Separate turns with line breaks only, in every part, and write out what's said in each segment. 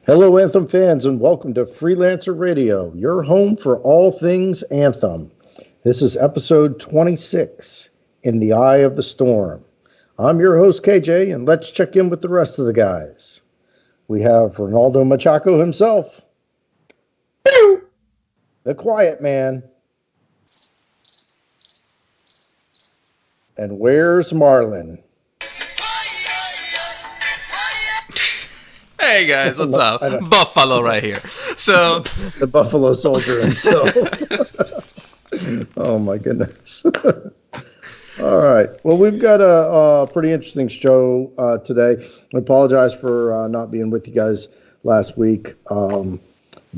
Hello, Anthem fans, and welcome to Freelancer Radio, your home for all things Anthem. This is episode 26, In the Eye of the Storm. I'm your host, KJ, and let's check in with the rest of the guys. We have Ronaldo Machaco himself, the quiet man, and where's Marlon?
Hey guys, what's up? Buffalo right here. So
the Buffalo Soldier himself. Oh my goodness. All right. Well, we've got a pretty interesting show today. I apologize for not being with you guys last week.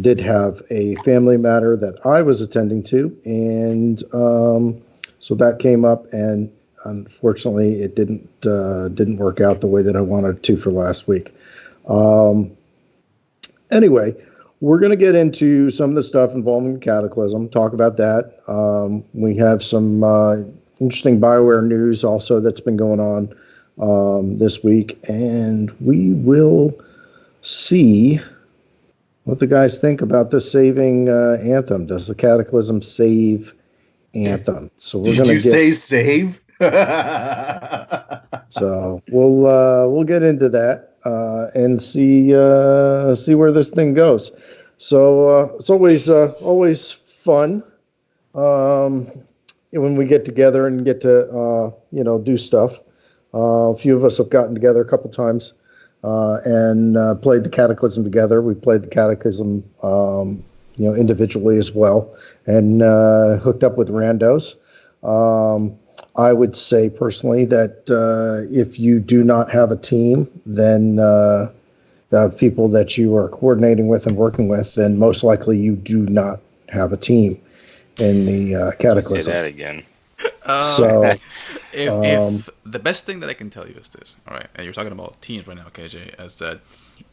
Did have a family matter that I was attending to, and so that came up, and unfortunately, it didn't work out the way that I wanted it to for last week. Anyway, we're going to get into some of the stuff involving Cataclysm, talk about that. We have some interesting BioWare news also that's been going on this week, and we will see what the guys think about this saving Anthem. Does the Cataclysm save Anthem? So we're going to
say save?
So we'll get into that. And see where this thing goes. So it's always fun when we get together and get to do stuff. A few of us have gotten together a couple times and played the Cataclysm together. We played the Cataclysm individually as well, and hooked up with randos. I would say personally that if you do not have a team, then the people that you are coordinating with and working with, then most likely you do not have a team in the Cataclysm.
Say that again.
If the best thing that I can tell you is this, all right, and you're talking about teams right now, KJ, is that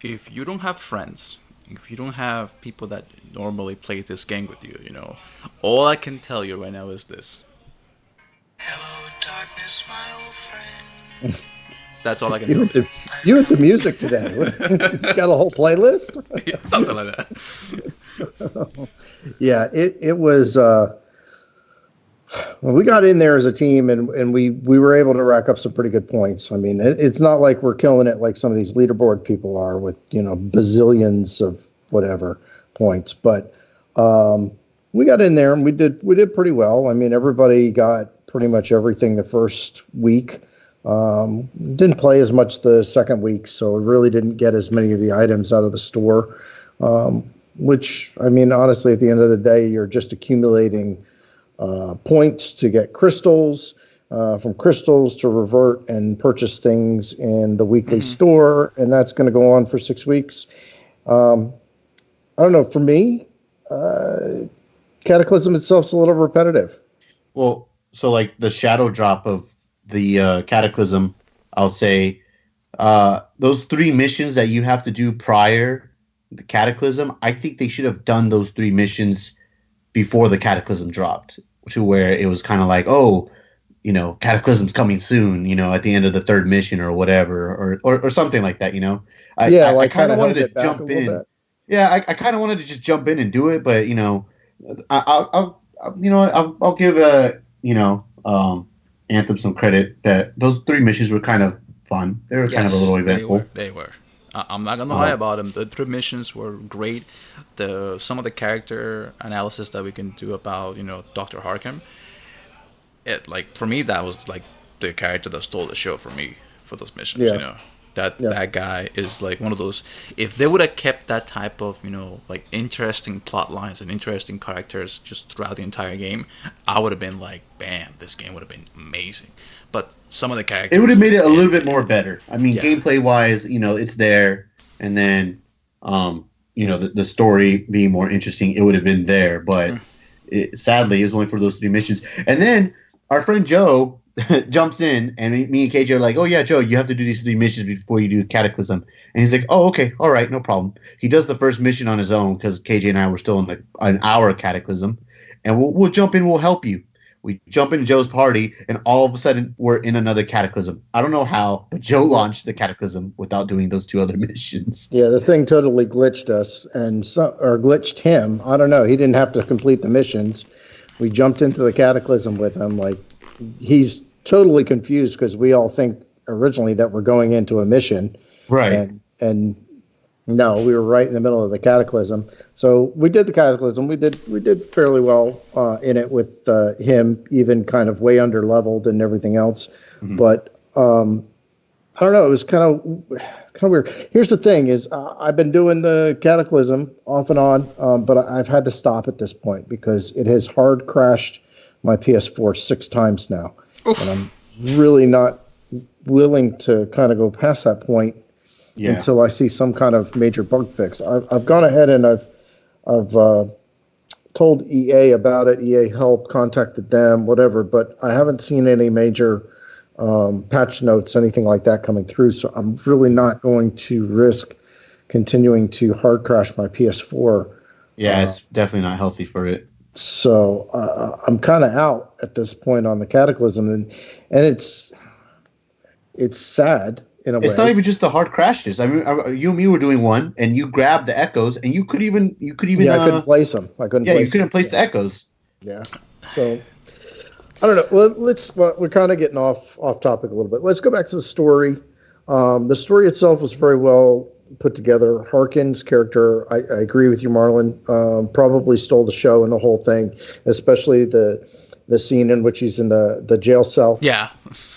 if you don't have friends, if you don't have people that normally play this game with you, all I can tell you right now is this.
Hello, darkness, my old friend.
That's all I can do.
You with the music today. You got a whole playlist?
Yeah, something like that.
Yeah, it was... we got in there as a team, and we were able to rack up some pretty good points. I mean, it's not like we're killing it like some of these leaderboard people are with, bazillions of whatever points. But we got in there, and we did pretty well. I mean, everybody got pretty much everything the first week. Didn't play as much the second week, so really didn't get as many of the items out of the store, which, I mean, honestly, at the end of the day, you're just accumulating points to get crystals, from crystals to revert and purchase things in the weekly store, and that's going to go on for 6 weeks. I don't know, for me, Cataclysm itself is a little repetitive.
Well, so like the shadow drop of the Cataclysm, I'll say those 3 missions that you have to do prior the Cataclysm, I think they should have done those 3 missions before the Cataclysm dropped, to where it was kind of like, oh, Cataclysm's coming soon, at the end of the 3rd mission or whatever, or something like that, I kind of wanted to jump in. Yeah, I kind of wanted to just jump in and do it, but I'll give Anthem some credit that those 3 missions were kind of fun. They were kind of a little eventful.
They were. I'm not gonna lie about them. The 3 missions were great. Some of the character analysis that we can do about Dr. Harkham. For me, that was like the character that stole the show for me for those missions.
Yeah.
That guy is like one of those. If they would have kept that type of like interesting plot lines and interesting characters just throughout the entire game, I would have been like, bam, this game would have been amazing. But some of the characters,
it would have made it a little bit more better. I mean, gameplay wise, it's there, and then the story being more interesting, it would have been there. But sadly, it was only for those 3 missions. And then our friend Joe jumps in, and me and KJ are like, oh yeah, Joe, you have to do these 3 missions before you do Cataclysm. And he's like, oh, okay, all right, no problem. He does the first mission on his own because KJ and I were still in an hour Cataclysm, and we'll jump in, we'll help you. We jump into Joe's party, and all of a sudden we're in another cataclysm. I don't know how, but Joe launched the cataclysm without doing those two other missions.
Yeah, the thing totally glitched us or glitched him. I don't know. He didn't have to complete the missions. We jumped into the cataclysm with him. Like, he's totally confused because we all think originally that we're going into a mission.
Right.
And no, we were right in the middle of the cataclysm. So we did the cataclysm. We did fairly well in it with him, even kind of way under leveled and everything else. Mm-hmm. But I don't know. It was kind of weird. Here's the thing: is I've been doing the cataclysm off and on, but I've had to stop at this point because it has hard crashed my PS4 6 times now, and I'm really not willing to kind of go past that point. Yeah. Until I see some kind of major bug fix. I've gone ahead and I've told EA about it. EA helped, contacted them, whatever, but I haven't seen any major patch notes, anything like that coming through. So I'm really not going to risk continuing to hard crash my PS4.
Yeah, it's definitely not healthy for it.
So I'm kind of out at this point on the Cataclysm, and it's sad.
It's not even just the hard crashes. I mean, you and me were doing one, and you grabbed the echoes, and you could even. Yeah,
I couldn't place them. I couldn't.
Yeah, you couldn't place the echoes.
Yeah. So I don't know. We're kind of getting off topic a little bit. Let's go back to the story. The story itself was very well put together. Harkin's character, I agree with you, Marlon. Probably stole the show and the whole thing, especially the scene in which he's in the jail cell.
Yeah.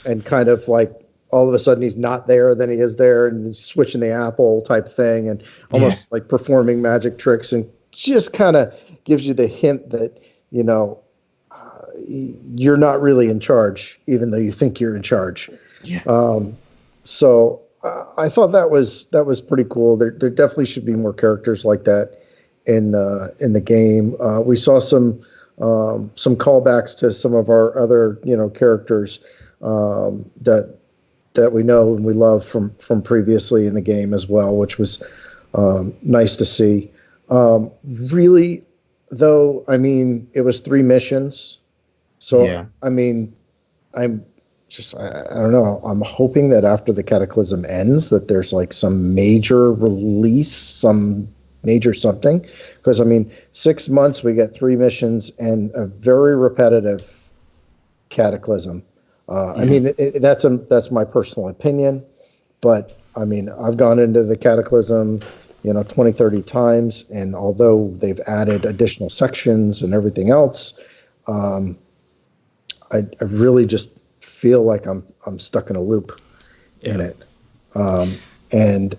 And kind of like. All of a sudden he's not there, then he is there, and he's switching the apple type thing, and almost like performing magic tricks, and just kind of gives you the hint that, you're not really in charge, even though you think you're in charge.
Yeah.
So I thought that was pretty cool. There definitely should be more characters like that in the game. We saw some callbacks to some of our other characters that we know and we love from previously in the game as well, which was nice to see. Really, though, I mean, it was 3 missions. So, I mean, I'm just, I don't know. I'm hoping that after the Cataclysm ends that there's like some major release, some major something. Because, I mean, 6 months, we get 3 missions and a very repetitive Cataclysm. I mean, that's my personal opinion, but I mean, I've gone into the Cataclysm, 20, 30 times. And although they've added additional sections and everything else, I really just feel like I'm stuck in a loop in it. And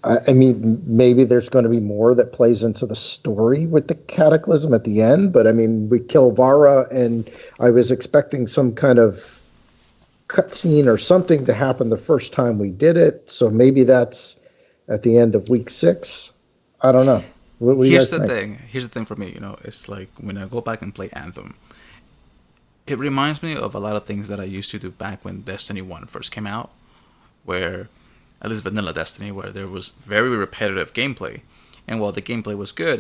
I mean, maybe there's going to be more that plays into the story with the Cataclysm at the end, but I mean, we kill Vara, and I was expecting some kind of cutscene or something to happen the first time we did it. So maybe that's at the end of week 6. I don't know. What do you guys think?
Here's the thing for me. It's like when I go back and play Anthem, it reminds me of a lot of things that I used to do back when Destiny 1 first came out, where at least vanilla Destiny, where there was very repetitive gameplay. And while the gameplay was good,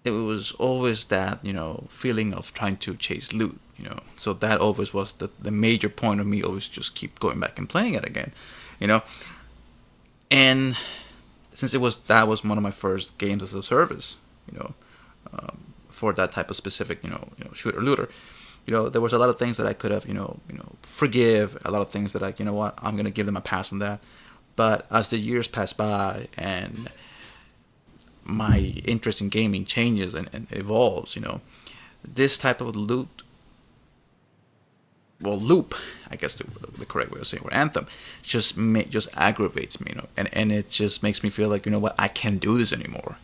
it was always that, feeling of trying to chase loot, So that always was the major point of me always just keep going back and playing it again, And since that was one of my first games as a service, for that type of specific, shooter looter, there was a lot of things that I could have, forgive, a lot of things that I'm going to give them a pass on that. But as the years pass by and my interest in gaming changes and evolves, this type of loop, I guess the correct way of saying it, or Anthem, just aggravates me, and it just makes me feel like, I can't do this anymore.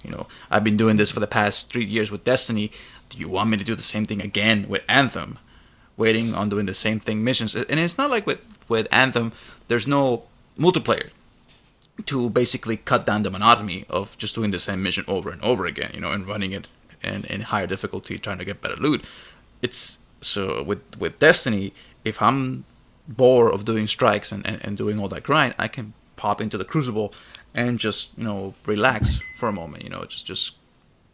I've been doing this for the past 3 years with Destiny. Do you want me to do the same thing again with Anthem? Waiting on doing the same thing missions. And it's not like with Anthem, there's no multiplayer to basically cut down the monotony of just doing the same mission over and over again, and running it in higher difficulty, trying to get better loot. So with Destiny, if I'm bored of doing strikes and doing all that grind, I can pop into the Crucible and just, relax for a moment, just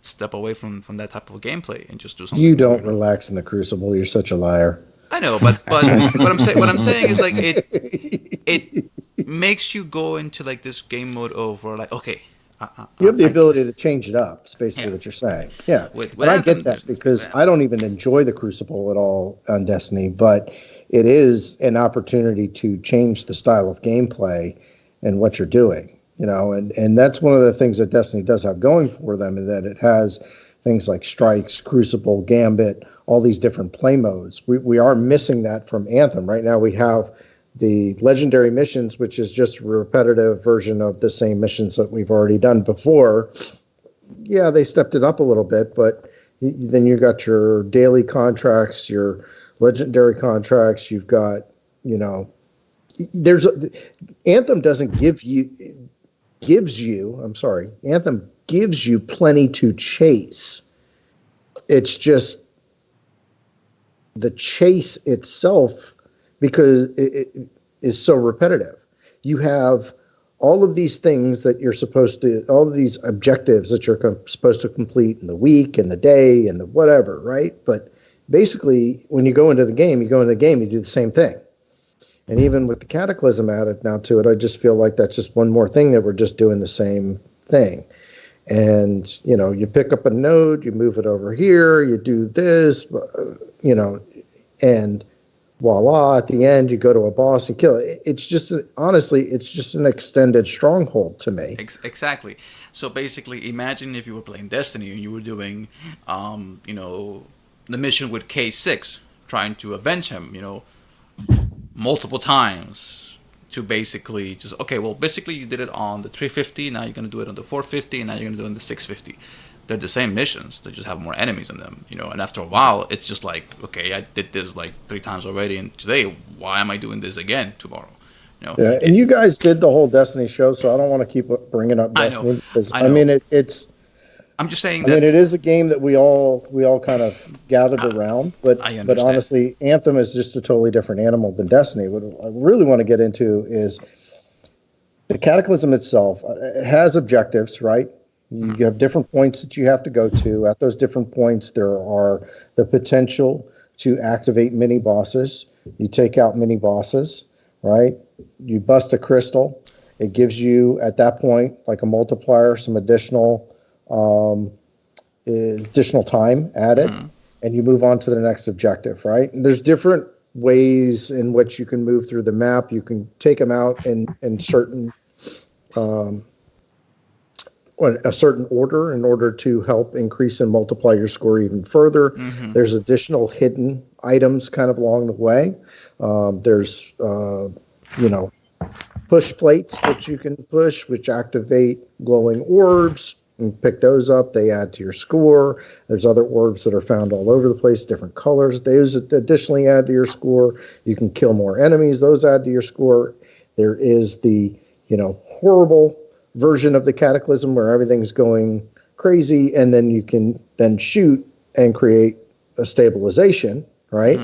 step away from that type of gameplay and just do something.
You
more,
don't relax in the Crucible. You're such a liar.
I know, but what I'm saying is like it makes you go into like this game mode of where like okay,
You have the
I
ability to change it up. It's basically
Yeah.
what you're saying. Yeah.
With
And I
Anthem,
get that
there's-
because
yeah.
I don't even enjoy the Crucible at all on Destiny, but it is an opportunity to change the style of gameplay and what you're doing, and that's one of the things that Destiny does have going for them, is that it has things like Strikes, Crucible, Gambit, all these different play modes. We are missing that from Anthem. Right now we have the legendary missions, which is just a repetitive version of the same missions that we've already done before. Yeah, they stepped it up a little bit, but then you got your daily contracts, your legendary contracts. You've got, there's Anthem doesn't Anthem gives you plenty to chase. It's just the chase itself, because it is so repetitive. You have all of these things that you're supposed to, all of these objectives that you're supposed to complete in the week and the day and the whatever, right? But basically, when you go into the game, you do the same thing. And even with the Cataclysm added now to it, I just feel like that's just one more thing that we're just doing the same thing. And, you pick up a node, you move it over here, you do this, and voila, at the end, you go to a boss and kill it. It's just, honestly, it's just an extended stronghold to me.
Exactly. So basically, imagine if you were playing Destiny and you were doing, the mission with K6, trying to avenge him, multiple times to basically just, okay, well, basically you did it on the 350, now you're going to do it on the 450, and now you're going to do it on the 650. They're the same missions, they just have more enemies in them, and after a while, it's just like, okay, I did this like 3 times already, and today, why am I doing this again tomorrow?
Yeah, and you guys did the whole Destiny show, so I don't want to keep bringing up Destiny, because
I know.
It's.
I'm just saying
it is a game that we all kind of gathered around, but honestly, Anthem is just a totally different animal than Destiny. What I really want to get into is the Cataclysm itself. It has objectives, right? You have different points that you have to go to. At those different points, there are the potential to activate mini bosses. You take out mini bosses, right? You bust a crystal. It gives you, at that point, like a multiplier, some additional time added, and you move on to the next objective, right? And there's different ways in which you can move through the map. You can take them out in certain a certain order in order to help increase and multiply your score even further. There's additional hidden items kind of along the way. There's push plates that you can push, which activate glowing orbs. And pick those up. They add to your score. There's other orbs that are found all over the place, different colors. Those additionally add to your score. You can kill more enemies. Those add to your score. There is the horrible version of the Cataclysm where everything's going crazy, and then you can then shoot and create a stabilization, right?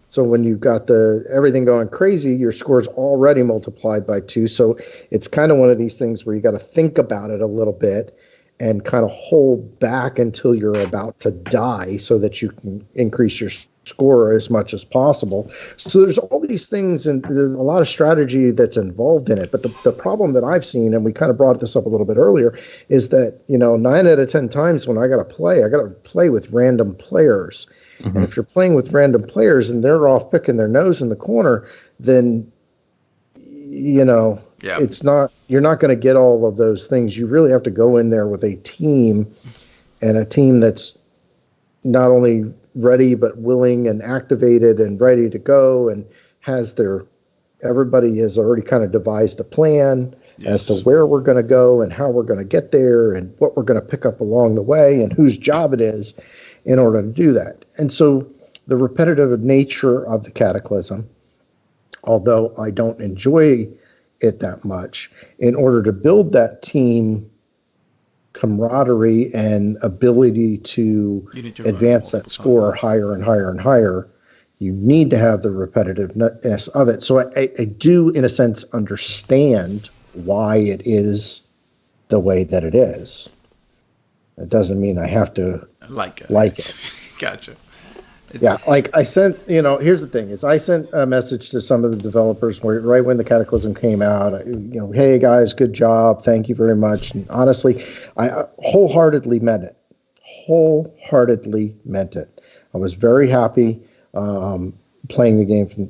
So when you've got everything going crazy, your score's already multiplied by 2. So it's kind of one of these things where you got to think about it a little bit and kind of hold back until you're about to die so that you can increase your score as much as possible. So there's all these things, and there's a lot of strategy that's involved in it. But the problem that I've seen, and we kind of brought this up a little bit earlier, is that 9 out of 10 times when I got to play with random players. And if you're playing with random players and they're off picking their nose in the corner, then it's not, you're not going to get all of those things. You really have to go in there with a team, and a team that's not only ready but willing and activated and ready to go, and everybody has already kind of devised a plan as to where we're going to go and how we're going to get there and what we're going to pick up along the way and whose job it is in order to do that. And so the repetitive nature of the Cataclysm, although I don't enjoy it that much, in order to build that team camaraderie and ability to advance that score higher and higher and higher, you need to have the repetitiveness of it. So I do, in a sense, understand why it is the way that it is. It doesn't mean I have to
Like
like it.
Gotcha.
Yeah, like I sent, here's the thing is I sent a message to some of the developers right when the Cataclysm came out, hey guys, good job. Thank you very much. And honestly, I wholeheartedly meant it. I was very happy playing the game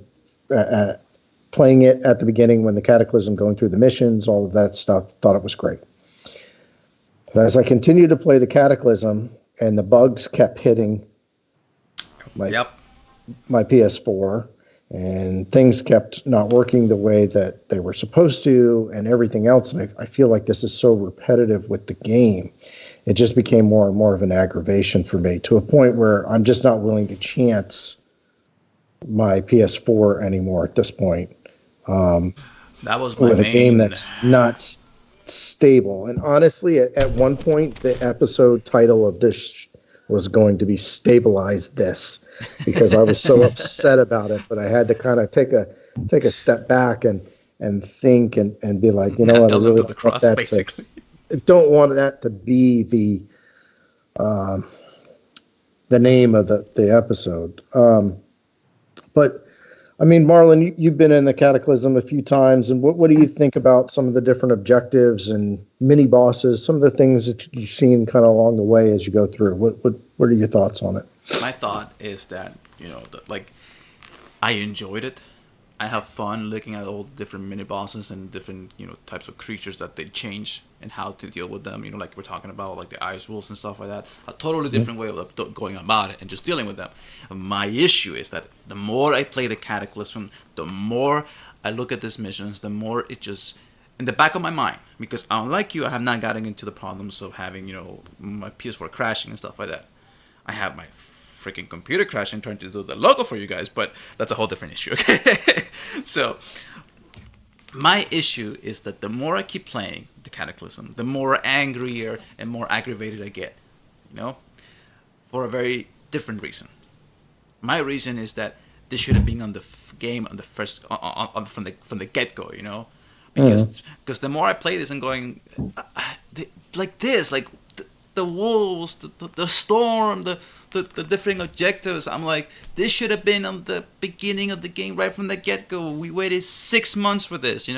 playing it at the beginning when the Cataclysm, going through the missions, all of that stuff, thought it was great. But as I continued to play the Cataclysm and the bugs kept hitting my PS4, and things kept not working the way that they were supposed to, and everything else. And I feel like this is so repetitive with the game. It just became more and more of an aggravation for me, to a point where I'm just not willing to chance my PS4 anymore at this point.
That was my
with
main...
a game that's not stable. And honestly, at one point, the episode title of this was going to be Stabilize This, because I was so upset about it. But I had to kind of take a step back and think and be like, you know what, I really
the cross, basically.
Don't want that to be the name of the episode. But I mean, Marlon, you've been in the Cataclysm a few times, and what do you think about some of the different objectives and mini bosses, some of the things that you've seen kind of along the way as you go through? What are your thoughts on it?
My thought is that, I enjoyed it. I have fun looking at all the different mini bosses and different, types of creatures that they change and how to deal with them. Like we're talking about, like the ice rules and stuff like that. A totally different way of going about it and just dealing with them. My issue is that the more I play the Cataclysm, the more I look at these missions, the more it just, in the back of my mind, because unlike you, I have not gotten into the problems of having, my PS4 crashing and stuff like that. I have my freaking computer crashing trying to do the logo for you guys, but that's a whole different issue. Okay? So my issue is that the more I keep playing the Cataclysm, the more angrier and more aggravated I get, for a very different reason. My reason is that this should have been on the game on the first from the get-go, because the more I play this, I'm going like this, like the wolves, the storm, the different objectives. I'm like, this should have been on the beginning of the game, right from the get-go. We waited 6 months for this,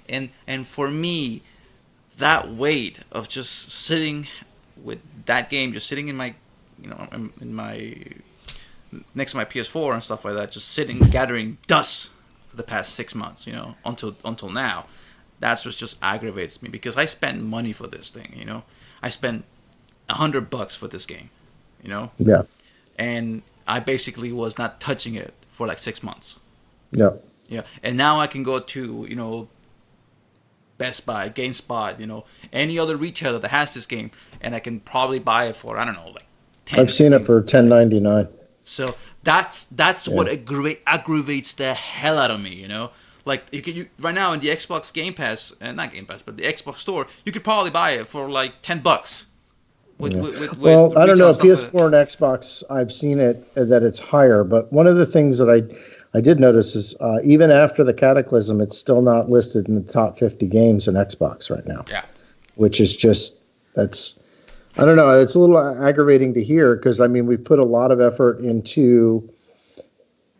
and for me, that wait of just sitting with that game, just sitting in my, in my next to my PS4 and stuff like that, just sitting gathering dust for the past 6 months, until now. That's what just aggravates me, because I spent money for this thing, I spent $100 for this game,
Yeah.
And I basically was not touching it for like 6 months.
Yeah.
Yeah. And now I can go to, Best Buy, GameSpot, any other retailer that has this game, and I can probably buy it for, I don't know, like 10.
I've seen it for $10.99.
So that's what aggravates the hell out of me, Like you right now in the Xbox Game Pass, not Game Pass, but the Xbox Store, you could probably buy it for like $10.
Well, I don't know. PS4 and Xbox, I've seen it that it's higher, but one of the things that I did notice is even after the Cataclysm, it's still not listed in the top 50 games in Xbox right now.
Yeah,
which is I don't know. It's a little aggravating to hear, because I mean we put a lot of effort into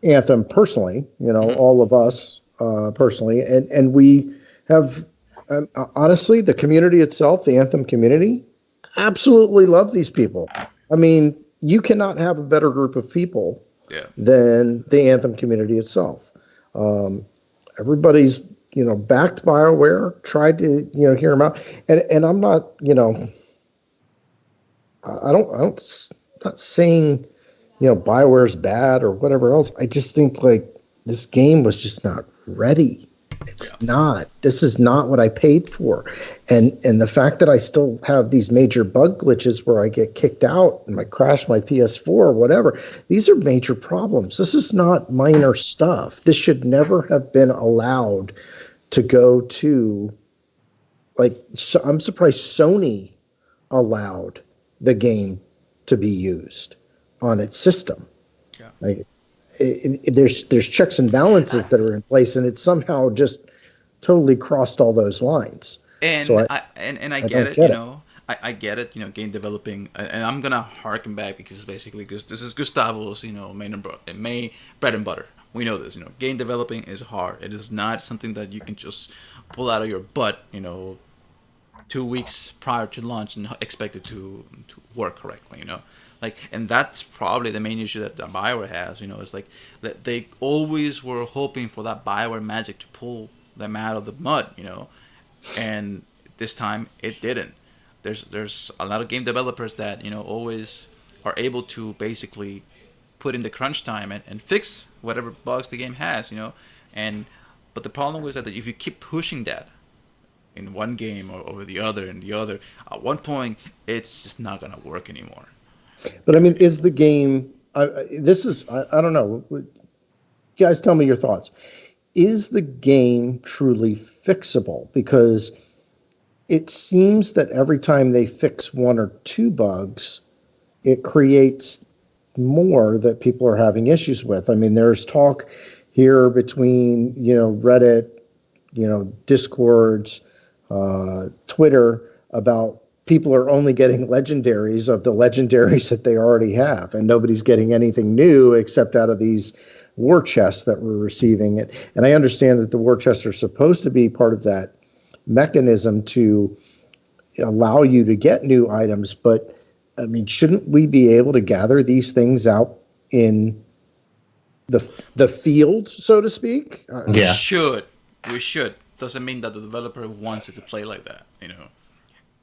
Anthem personally. All of us personally, and we have honestly the community itself, the Anthem community, absolutely love these people. I mean, you cannot have a better group of people than the Anthem community itself. Everybody's, backed BioWare, tried to, hear them out. And I'm not, I'm not saying, BioWare's bad or whatever else. I just think like this game was just not ready. It's not. This is not what I paid for. And the fact that I still have these major bug glitches where I get kicked out and I crash my PS4 or whatever, these are major problems. This is not minor stuff. This should never have been allowed to go to, so I'm surprised Sony allowed the game to be used on its system. Yeah. There's checks and balances that are in place, and it somehow just totally crossed all those lines.
And
so
I get it. I get it, game developing, and I'm gonna harken back because it's basically because this is Gustavo's, bread and butter. We know this, game developing is hard. It is not something that you can just pull out of your butt, 2 weeks prior to launch and expect it to work correctly, and that's probably the main issue that Bioware has, is like that they always were hoping for that Bioware magic to pull them out of the mud, and this time it didn't. There's a lot of game developers that always are able to basically put in the crunch time and fix whatever bugs the game has, and but the problem is that if you keep pushing that in one game or over the other and the other, at one point it's just not gonna work anymore.
But I mean, is the game? I don't know. Guys, tell me your thoughts. Is the game truly fixable? Because it seems that every time they fix one or two bugs, it creates more that people are having issues with. I mean, there's talk here between, Reddit, Discords, Twitter about people are only getting legendaries of the legendaries that they already have, and nobody's getting anything new except out of these war chests that we're receiving. And I understand that the war chests are supposed to be part of that mechanism to allow you to get new items, but I mean, shouldn't we be able to gather these things out in the field, so to speak?
Yeah.
We should. Doesn't mean that the developer wants it to play like that,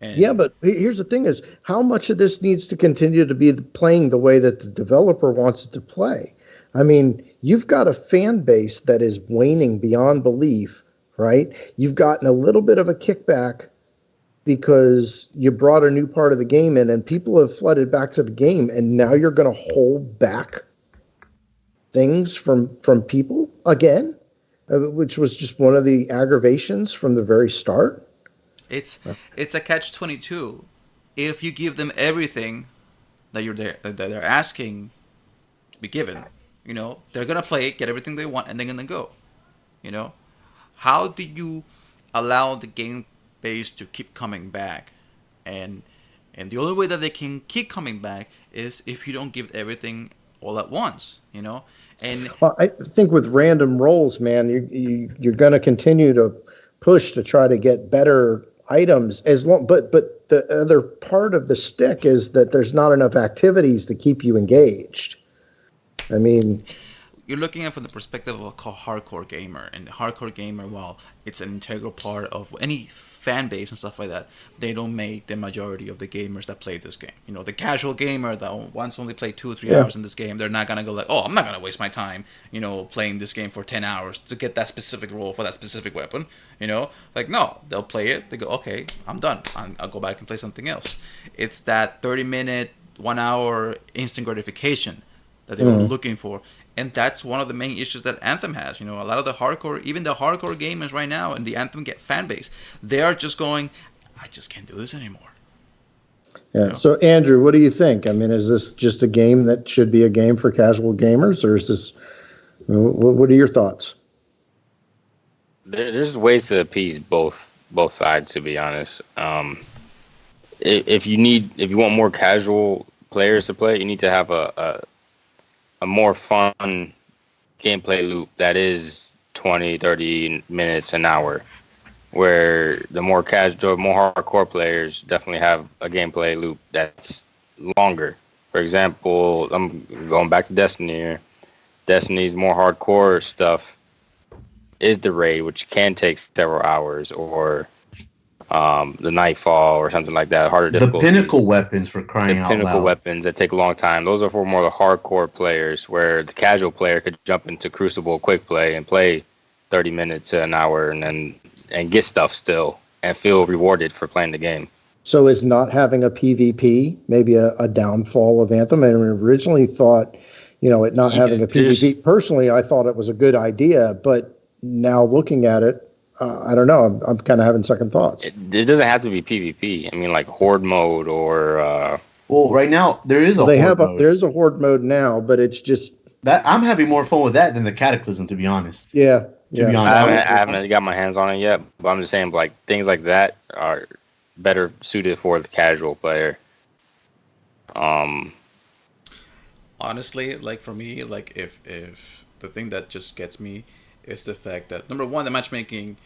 And
yeah, but here's the thing: is how much of this needs to continue to be playing the way that the developer wants it to play? I mean, you've got a fan base that is waning beyond belief, right? You've gotten a little bit of a kickback because you brought a new part of the game in, and people have flooded back to the game, and now you're going to hold back things from people again, which was just one of the aggravations from the very start.
It's a catch-22. If you give them everything that they're asking to be given, they're gonna play it, get everything they want, and they're gonna go. How do you allow the game base to keep coming back? And the only way that they can keep coming back is if you don't give everything all at once. And
well, I think with random rolls, man, you're going to continue to push to try to get better items but the other part of the stick is that there's not enough activities to keep you engaged. I mean,
you're looking at it from the perspective of a hardcore gamer, and the hardcore gamer, while it's an integral part of any fan base and stuff like that, they don't make the majority of the gamers that play this game. The casual gamer that wants only play 2 or 3 hours in this game, they're not gonna go like, oh, I'm not gonna waste my time, playing this game for 10 hours to get that specific role for that specific weapon. Like, no, they'll play it. They go, okay, I'm done. I'll go back and play something else. It's that 30-minute, 1 hour instant gratification that they were looking for. And that's one of the main issues that Anthem has. A lot of the hardcore, even the hardcore gamers right now in the Anthem fan base, they are just going, I just can't do this anymore.
Yeah. So, Andrew, what do you think? I mean, is this just a game that should be a game for casual gamers, or is this? What are your thoughts?
There's ways to appease both sides, to be honest. If you want more casual players to play, you need to have a more fun gameplay loop that is 20, 30 minutes, an hour, where the more casual, more hardcore players definitely have a gameplay loop that's longer. For example, I'm going back to Destiny here. Destiny's more hardcore stuff is the raid, which can take several hours, or the Nightfall or something like that, harder difficulties.
The pinnacle weapons, for crying out loud.
The pinnacle weapons that take a long time. Those are for more the hardcore players, where the casual player could jump into Crucible quick play and play 30 minutes to an hour and get stuff still and feel rewarded for playing the game.
So is not having a PvP maybe a downfall of Anthem? I originally thought, it not having a PvP. Personally, I thought it was a good idea, but now looking at it, I don't know. I'm kind of having second thoughts.
It doesn't have to be PvP. I mean, like horde mode or.
Well, right now there is mode.
There is a horde mode now, but it's just
that I'm having more fun with that than the Cataclysm, to be honest.
Yeah.
To be honest,
I haven't got my hands on it yet, but I'm just saying, like, things like that better suited for the casual player.
Honestly, like for me, like if the thing that just gets me is the fact that number one, the matchmaking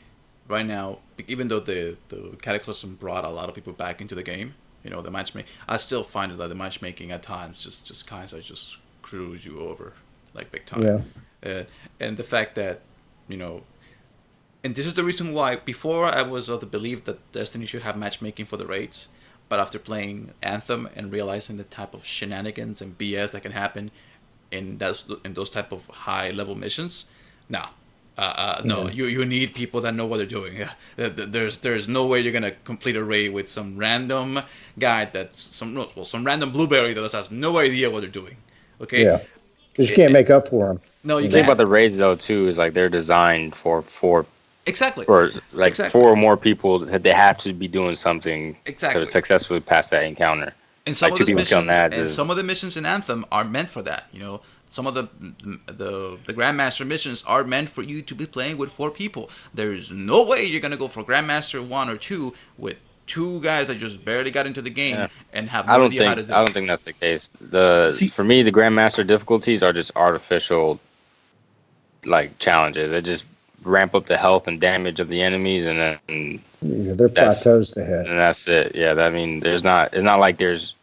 right now, even though the Cataclysm brought a lot of people back into the game, the matchmaking, I still find that the matchmaking at times just kind of just screws you over, like big time.
Yeah.
And the fact that, you know, and this is the reason why before I was of the belief that Destiny should have matchmaking for the raids, but after playing Anthem and realizing the type of shenanigans and BS that can happen in those type of high level missions, no, no, you need people that know what they're doing. Yeah, there's no way you're gonna complete a raid with some random guy that's some random blueberry that has no idea what they're doing. Okay,
Yeah. Because you can't make up for them.
no, you
The thing
can't.
about the raids though too is like they're designed for
Exactly.
like
Exactly.
4 or more people that they have to be doing something
Exactly.
to successfully pass that encounter.
And some
Like
of
2
the
people killing
missions,
ads
and
is
some of the missions in Anthem are meant for that. Some of the Grandmaster missions are meant for you to be playing with 4 people. There is no way you're gonna go for Grandmaster 1 or 2 with 2 guys that just barely got into the game
Yeah.
and have
I
no
don't
idea how to
think
do
I
it.
don't think that's the case.
See-
For me the Grandmaster difficulties are just artificial like challenges. They just ramp up the health and damage of the enemies and then
Yeah, they're
That's-
plateaus to hit.
and that's it. Yeah, I mean it's not like there's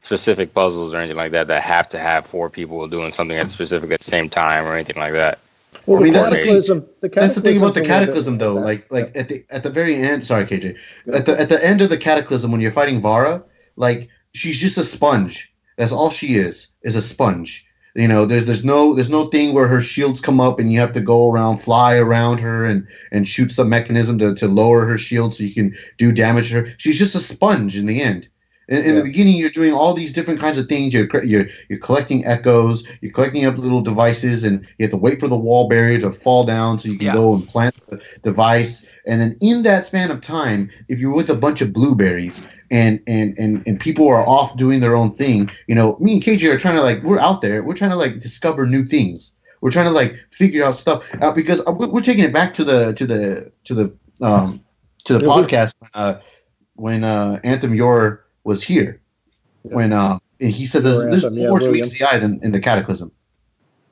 specific puzzles or anything like that that have to have 4 people doing something at specific at the same time or anything like that.
Well,
I mean,
the
that's the thing-
cataclysm.
That's the thing about
Cataclysm's
the
a little bit
Cataclysm, though.
like
Like
that.
at the very end. Sorry, KJ. At the end of the Cataclysm, when you're fighting Vara, like she's just a sponge. That's all she is a sponge. There's no thing where her shields come up and you have to go around, fly around her and shoot some mechanism to lower her shield so you can do damage to her. She's just a sponge in the end. In the beginning, you're doing all these different kinds of things. You're collecting echoes. You're collecting up little devices, and you have to wait for the wall barrier to fall down so you can
Yeah.
go and plant the device. And then in that span of time, if you're with a bunch of blueberries and people are off doing their own thing, me and KJ are trying to we're out there. We're trying to discover new things. We're trying to figure out stuff because we're taking it back to the podcast when Anthem Yor was here when and he said there's
Anthem,
more to
William.
meets the eye than in the Cataclysm.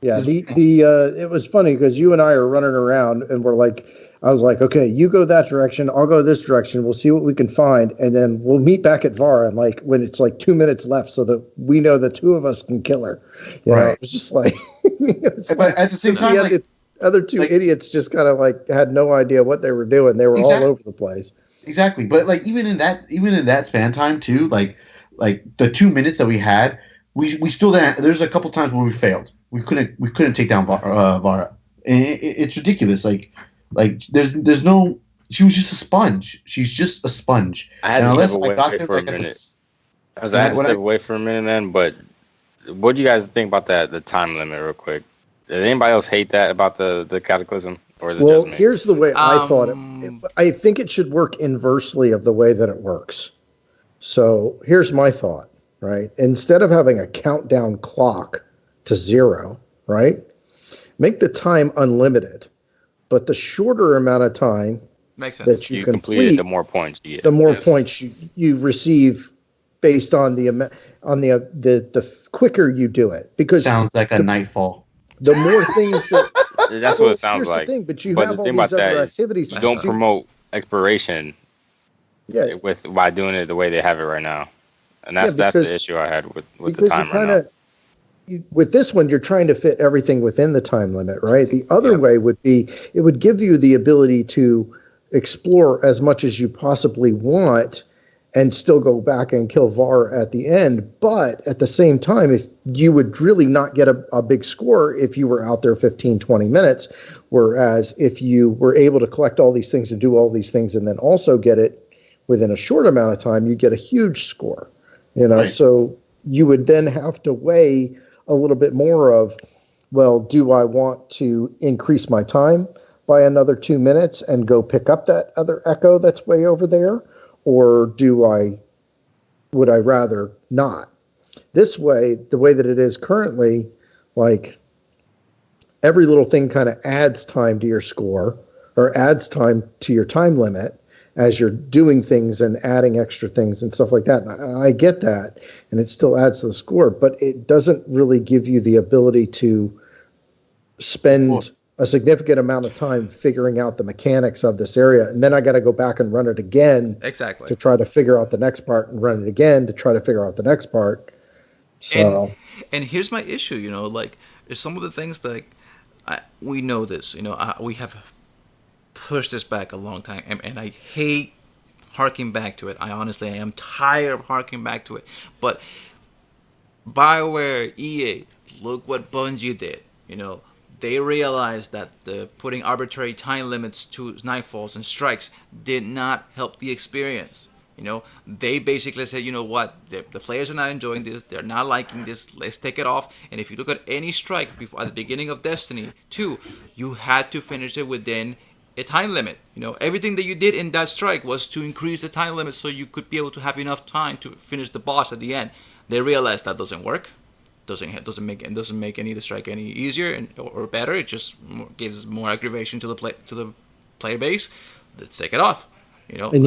Yeah, it was funny because you and I are running around and I was like, okay, you go that direction, I'll go this direction. We'll see what we can find, and then we'll meet back at Vara. And when it's 2 minutes left, so that we know the 2 of us can kill her.
Right.
It's just like,
But at the same time,
the other 2 idiots just kind of had no idea what they were doing. They were
Exactly.
all over the place.
exactly. But even in that span time too, like the 2 minutes that we had, we still didn't. There's a couple times where we failed. We couldn't take down Vara. And it's ridiculous. There's no. She was just a sponge. She's just a sponge.
I had
And
to
unless
step
I
away
got there,
for a
at the
minute.
s-
I had to
When
step
I-
away for a minute, man. But what do you guys think about the time limit, real quick? Does anybody else hate that about the Cataclysm, or is it
Well,
just me?
here's the way I thought it.
Um,
I think it should work inversely of the way that it works. So here's my thought, right? Instead of having a countdown clock to 0, right? Make the time unlimited, but the shorter amount of time
Makes sense.
that you
you complete it,
complete,
the more points you get.
the more
Yes.
points you receive based on the quicker you do it. Because
sounds like a nightfall.
the more things that
That's
well,
what it sounds
here's
like.
the thing, but you
But
have
the
all
thing
these
about that
other
is
activities.
You don't
So-
promote expiration
yeah,
by doing it the way they have it right now, and that's the
because-
issue I had with the
because
time
you
right
kind
now.
of with this one, you're trying to fit everything within the time limit, right? The other
Yeah.
way would be it would give you the ability to explore as much as you possibly want and still go back and kill Var at the end. But at the same time, if you would really not get a big score if you were out there 15, 20 minutes, whereas if you were able to collect all these things and do all these things and then also get it within a short amount of time, you get a huge score.
Right.
So you would then have to weigh a little bit more of, well, do I want to increase my time by another 2 minutes and go pick up that other echo that's way over there? Or would I rather not? This way, the way that it is currently, every little thing kind of adds time to your score or adds time to your time limit. as you're doing things and adding extra things and stuff like that. And I get that, and it still adds to the score, but it doesn't really give you the ability to spend a significant amount of time figuring out the mechanics of this area, and then I got to go back and run it again
Exactly.
to try to figure out the next part, and run it again to try to figure out the next part. So,
and here's my issue, like there's some of the things that we know this, we have pushed this back a long time, and I hate harking back to it. I am tired of harking back to it. But BioWare, EA, look what Bungie did. They realized that putting arbitrary time limits to nightfalls and strikes did not help the experience. They basically said, you know what, the players are not enjoying this, they're not liking this, let's take it off. And if you look at any strike before at the beginning of Destiny 2, you had to finish it within a time limit. Everything that you did in that strike was to increase the time limit so you could be able to have enough time to finish the boss at the end. They realized that doesn't work. Doesn't make any of the strike any easier or better. It just gives more aggravation to the player base. Let's take it off.
And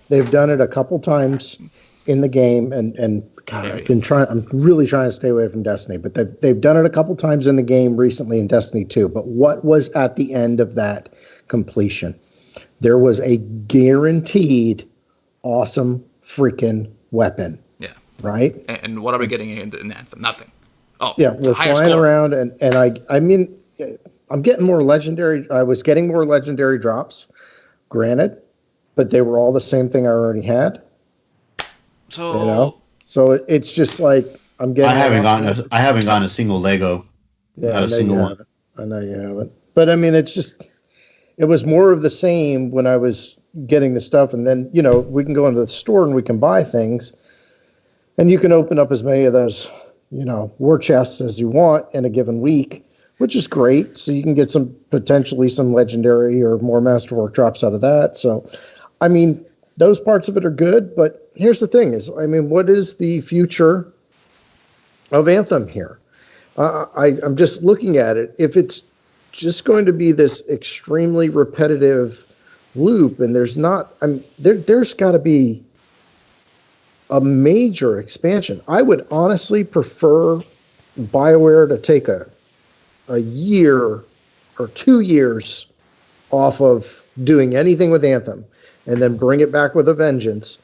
they've done it a couple times in the game, and God, I'm really trying to stay away from Destiny, but they've done it a couple times in the game recently in Destiny 2. But what was at the end of that completion? There was a guaranteed awesome freaking weapon.
Yeah.
Right.
And what are we getting in Anthem? Nothing. Oh,
yeah, we're flying around, and I mean, I'm getting more legendary. I was getting more legendary drops, granted, but they were all the same thing I already had.
So
it's just like I'm getting.
I haven't gotten a single Lego.
Yeah,
not a single one.
I know you haven't. But I mean, it was more of the same when I was getting the stuff, and then we can go into the store and we can buy things, and you can open up as many of those war chests as you want in a given week, which is great. So you can get potentially some legendary or more masterwork drops out of that. So, I mean, those parts of it are good, but here's the thing what is the future of Anthem here? I'm just looking at it. If it's just going to be this extremely repetitive loop, and there's got to be a major expansion. I would honestly prefer BioWare to take a year or 2 years off of doing anything with Anthem and then bring it back with a vengeance,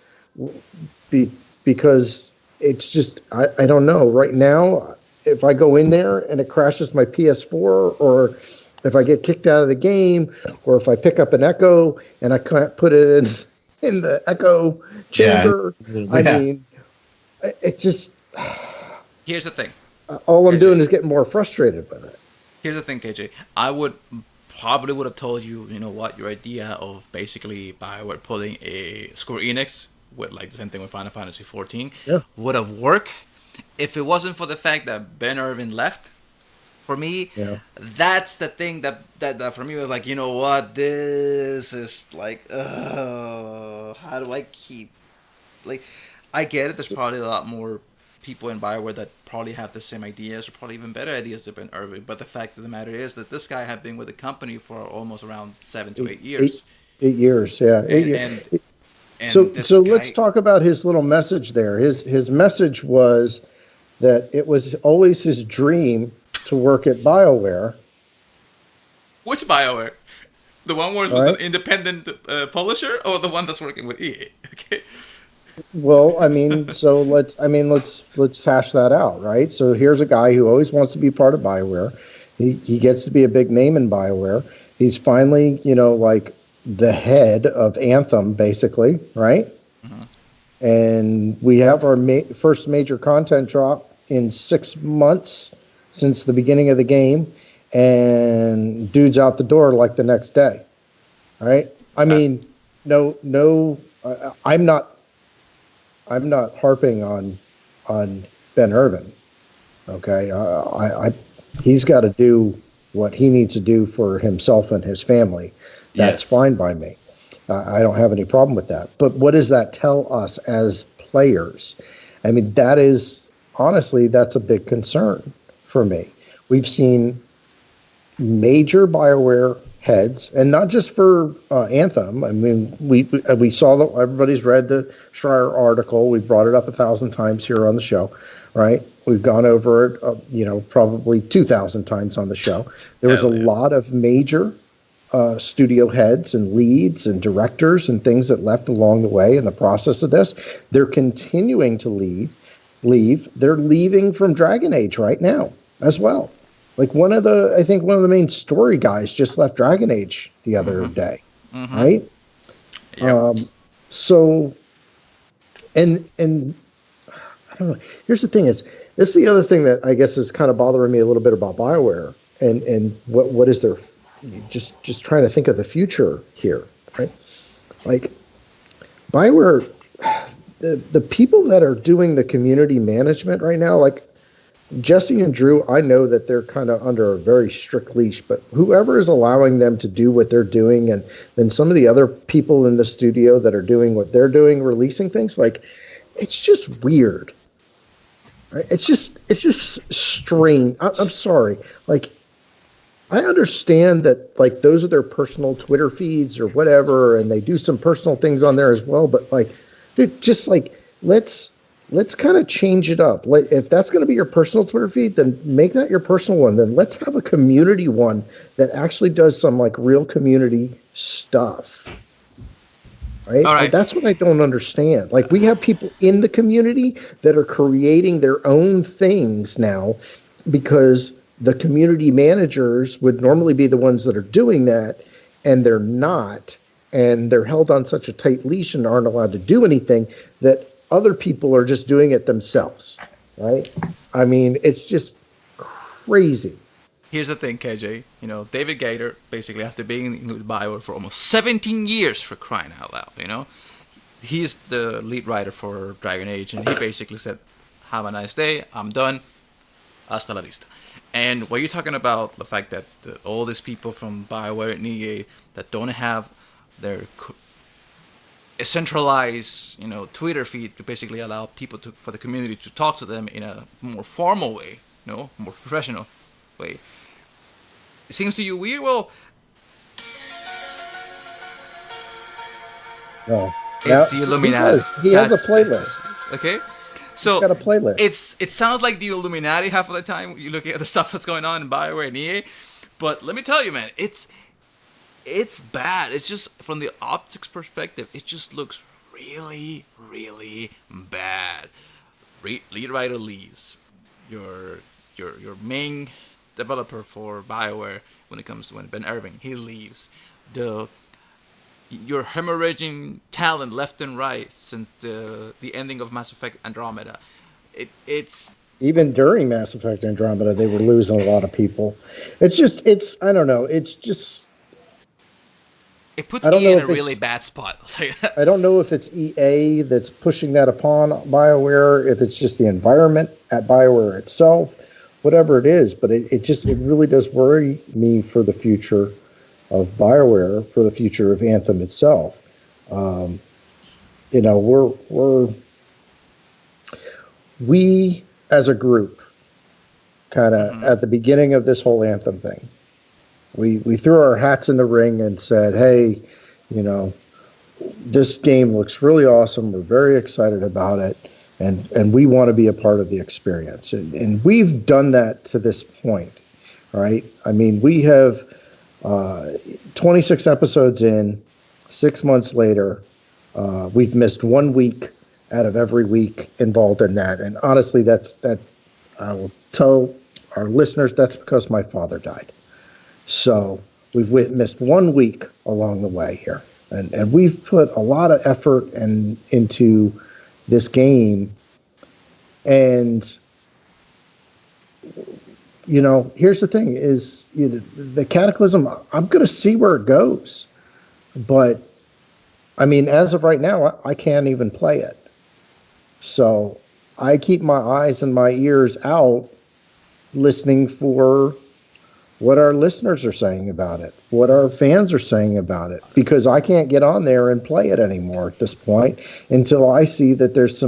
because it's just, I don't know. Right now, if I go in there and it crashes my PS4, or if I get kicked out of the game, or if I pick up an Echo and I can't put it in the Echo chamber, I mean, it just...
Here's the thing.
All I'm doing is getting more frustrated with it.
Here's the thing, KJ. I probably would have told you, your idea of basically BioWare pulling a Square Enix with like the same thing with Final Fantasy 14 would have worked if it wasn't for the fact that Ben Irvin left. For me, that's the thing that for me was like, what, this is like, how do I keep, like, I get it. There's probably a lot more people in BioWare that probably have the same ideas or probably even better ideas than Ben Irvin. But the fact of the matter is that this guy had been with the company for almost around 7 to 8 years.
8 years, yeah. 8 years. So let's talk about his little message there. His message was that it was always his dream to work at BioWare.
Which BioWare? The one where it was an independent publisher, or the one that's working with EA? Okay.
Well, I mean, let's hash that out, right? So here's a guy who always wants to be part of BioWare. He gets to be a big name in BioWare. He's finally, like the head of Anthem, basically, right? Mm-hmm. And we have our first major content drop in 6 months since the beginning of the game, and dude's out the door like the next day, right? I mean, I'm not harping on Ben Irvin. Okay, he's got to do what he needs to do for himself and his family. That's fine by me. I don't have any problem with that. But what does that tell us as players? I mean, that's a big concern for me. We've seen major BioWare heads, and not just for Anthem. I mean, we saw that everybody's read the Schreier article. We brought it up 1,000 times here on the show, right? We've gone over it, probably 2,000 times on the show. There was a lot of major studio heads and leads and directors and things that left along the way in the process of this. They're continuing to leave. They're leaving from Dragon Age right now as well. Like I think one of the main story guys just left Dragon Age the other day, right?
Yep.
So, and I don't know. Here's the thing: this is the other thing that I guess is kind of bothering me a little bit about BioWare, and what is their just trying to think of the future here, right? Like BioWare, the people that are doing the community management right now, like Jesse and Drew, I know that they're kind of under a very strict leash, but whoever is allowing them to do what they're doing, and then some of the other people in the studio that are doing what they're doing, releasing things, like, it's just weird. Right? It's just strange. I'm sorry. Like, I understand that, like, those are their personal Twitter feeds or whatever, and they do some personal things on there as well, but, like, dude, just, like, let's kind of change it up. Like, if that's going to be your personal Twitter feed, then make that your personal one. Then let's have a community one that actually does some, like, real community stuff. Right?
All right.
Like, that's what I don't understand. Like, we have people in the community that are creating their own things now because the community managers would normally be the ones that are doing that, and they're not. And they're held on such a tight leash and aren't allowed to do anything that other people are just doing it themselves, right? I mean, it's just crazy.
Here's the thing, KJ. David Gator, basically, after being with BioWare for almost 17 years, for crying out loud, he's the lead writer for Dragon Age, and he basically said, have a nice day, I'm done, hasta la vista. And what you're talking about, the fact that all these people from BioWare and EA that don't have their a centralized, Twitter feed to basically allow people for the community to talk to them in a more formal way, more professional way. It seems to you weird? Well,
No,
it's the Illuminati.
He has a playlist.
Okay, so
he's got a playlist.
It sounds like the Illuminati half of the time. You look at the stuff that's going on in BioWare and EA, but let me tell you, man, it's bad. It's just from the optics perspective, it just looks really, really bad. Lead writer leaves. Your main developer for BioWare when Ben Irving, he leaves. You're hemorrhaging talent left and right since the ending of Mass Effect Andromeda. It's
even during Mass Effect Andromeda, they were losing a lot of people. I don't know. It's just.
It puts EA in a really bad spot, I'll tell you that.
I don't know if it's EA that's pushing that upon BioWare, if it's just the environment at BioWare itself, whatever it is, but it really does worry me for the future of BioWare, for the future of Anthem itself. We as a group, kind of at the beginning of this whole Anthem thing, we threw our hats in the ring and said, hey, this game looks really awesome. We're very excited about it. And we want to be a part of the experience. And we've done that to this point, right? I mean, we have 26 episodes in, 6 months later. We've missed 1 week out of every week involved in that. And honestly, that I will tell our listeners, that's because my father died. So we've missed 1 week along the way here. And we've put a lot of effort into this game. And, here's the thing is the Cataclysm, I'm going to see where it goes. But, I mean, as of right now, I can't even play it. So I keep my eyes and my ears out listening for what our listeners are saying about it, what our fans are saying about it, because I can't get on there and play it anymore at this point until I see that there's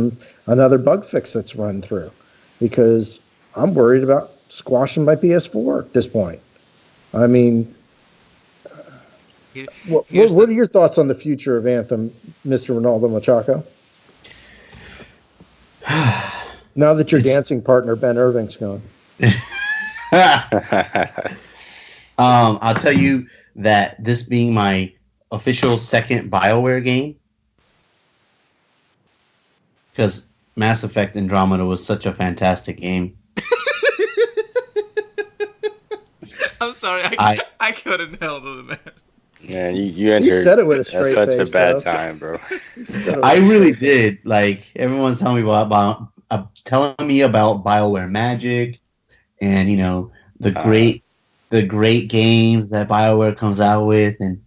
another bug fix that's run through, because I'm worried about squashing my PS4 at this point. I mean, What are your thoughts on the future of Anthem, Mr. Ronaldo Machaco? Now that your dancing partner Ben Irving's gone.
I'll tell you that this being my official second BioWare game, because Mass Effect Andromeda was such a fantastic game.
I'm sorry, I couldn't handle it, man.
Man, you entered.
He said it with a straight
such
face,
a bad
though.
time, bro.
I really did. Like everyone's telling me about BioWare Magic, and the great games that BioWare comes out with, and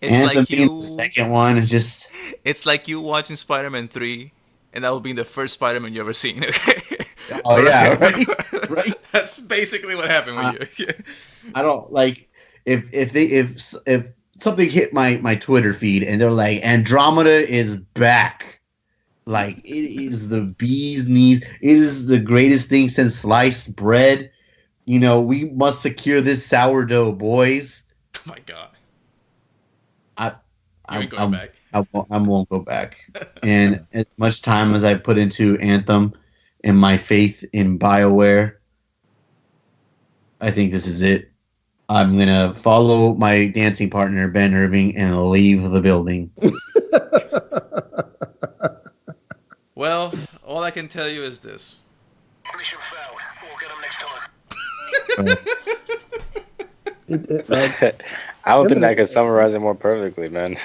It's
Anthem
like
being the second one is just.
It's like you watching Spider-Man 3, and that will be the first Spider-Man you ever seen. Okay.
Oh yeah, right.
That's basically what happened with you.
I don't like if something hit my Twitter feed and they're like Andromeda is back. Like it is the bee's knees. It is the greatest thing since sliced bread. We must secure this sourdough, boys.
Oh my god.
I
ain't going back.
I won't go back. And as much time as I put into Anthem and my faith in BioWare, I think this is it. I'm going to follow my dancing partner, Ben Irving, and leave the building.
Well, all I can tell you is this.
Mission failed. We'll get them next time.
I don't think I could summarize it more perfectly, man.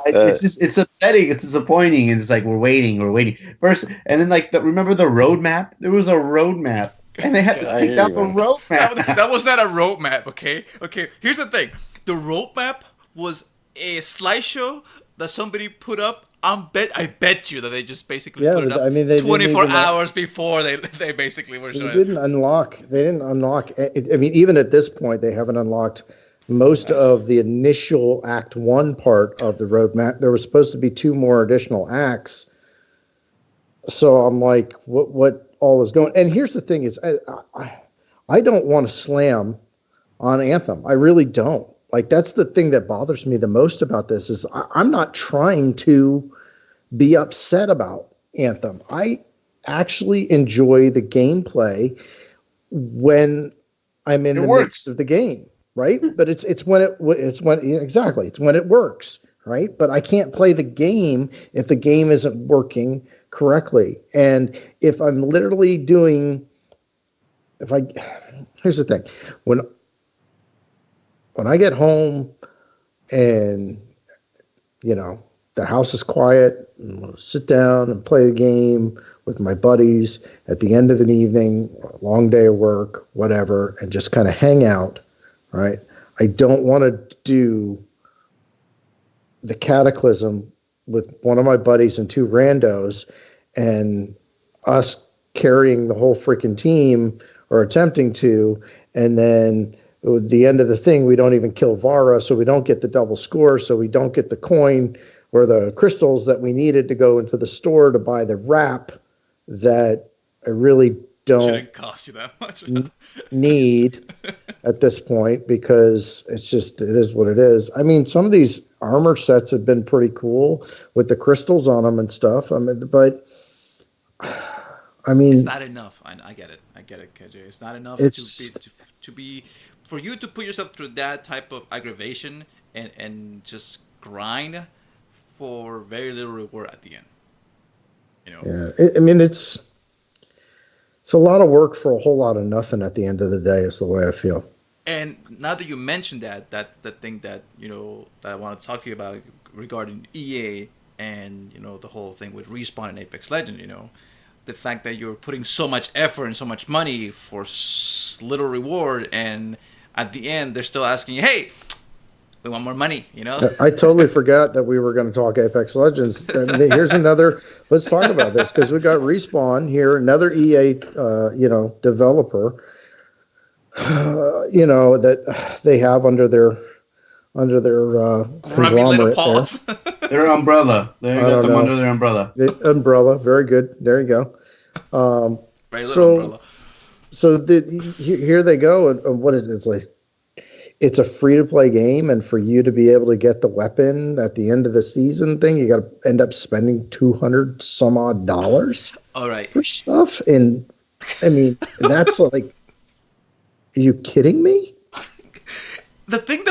It's upsetting. It's disappointing. And it's like we're waiting first, and then remember the roadmap? There was a roadmap, and they had to take out the roadmap.
That was not a roadmap. Okay. Here's the thing: the roadmap was a slideshow that somebody put up. I bet you that they just basically put it up.
I mean, they
24 hours before they basically were showing.
They didn't unlock. I mean, even at this point, they haven't unlocked most of the initial Act 1 part of the roadmap. There was supposed to be 2 more additional acts. So I'm like, what all is going? And here's the thing: is I don't want to slam on Anthem. I really don't. Like that's the thing that bothers me the most about this is I'm not trying to be upset about Anthem. I actually enjoy the gameplay when I'm in the midst of the game, right? But it's when it works, right? But I can't play the game if the game isn't working correctly. And if I'm literally here's the thing, when I get home and, the house is quiet, and we'll sit down and play the game with my buddies at the end of an evening, a long day of work, whatever, and just kind of hang out, right? I don't want to do the Cataclysm with one of my buddies and 2 randos and us carrying the whole freaking team or attempting to, and then at the end of the thing, we don't even kill Vara, so we don't get the double score, so we don't get the coin or the crystals that we needed to go into the store to buy the wrap that I really don't
shouldn't cost you that much.
need at this point because it is what it is. I mean, some of these armor sets have been pretty cool with the crystals on them and stuff. I mean, but I mean,
it's not enough. I get it, KJ. It's not enough to be for you to put yourself through that type of aggravation and just grind for very little reward at the end.
Yeah, I mean, it's a lot of work for a whole lot of nothing at the end of the day is the way I feel.
And now that you mentioned that, that's the thing that that I want to talk to you about regarding EA and the whole thing with Respawn and Apex Legends. The fact that you're putting so much effort and so much money for little reward, and at the end they're still asking you, "Hey, we want more money."
I totally forgot that we were going to talk Apex Legends. Here's another. Let's talk about this because we got Respawn here, another EA, developer, that they have under their conglomerate there.
Their umbrella. They got them under their umbrella.
Umbrella, very good. There you go.
Very little umbrella.
So here they go, and what is it? It's like it's a free-to-play game, and for you to be able to get the weapon at the end of the season thing, you got to end up spending 200 some odd dollars
All right.
for stuff. And I mean, that's like, are you kidding me?
The thing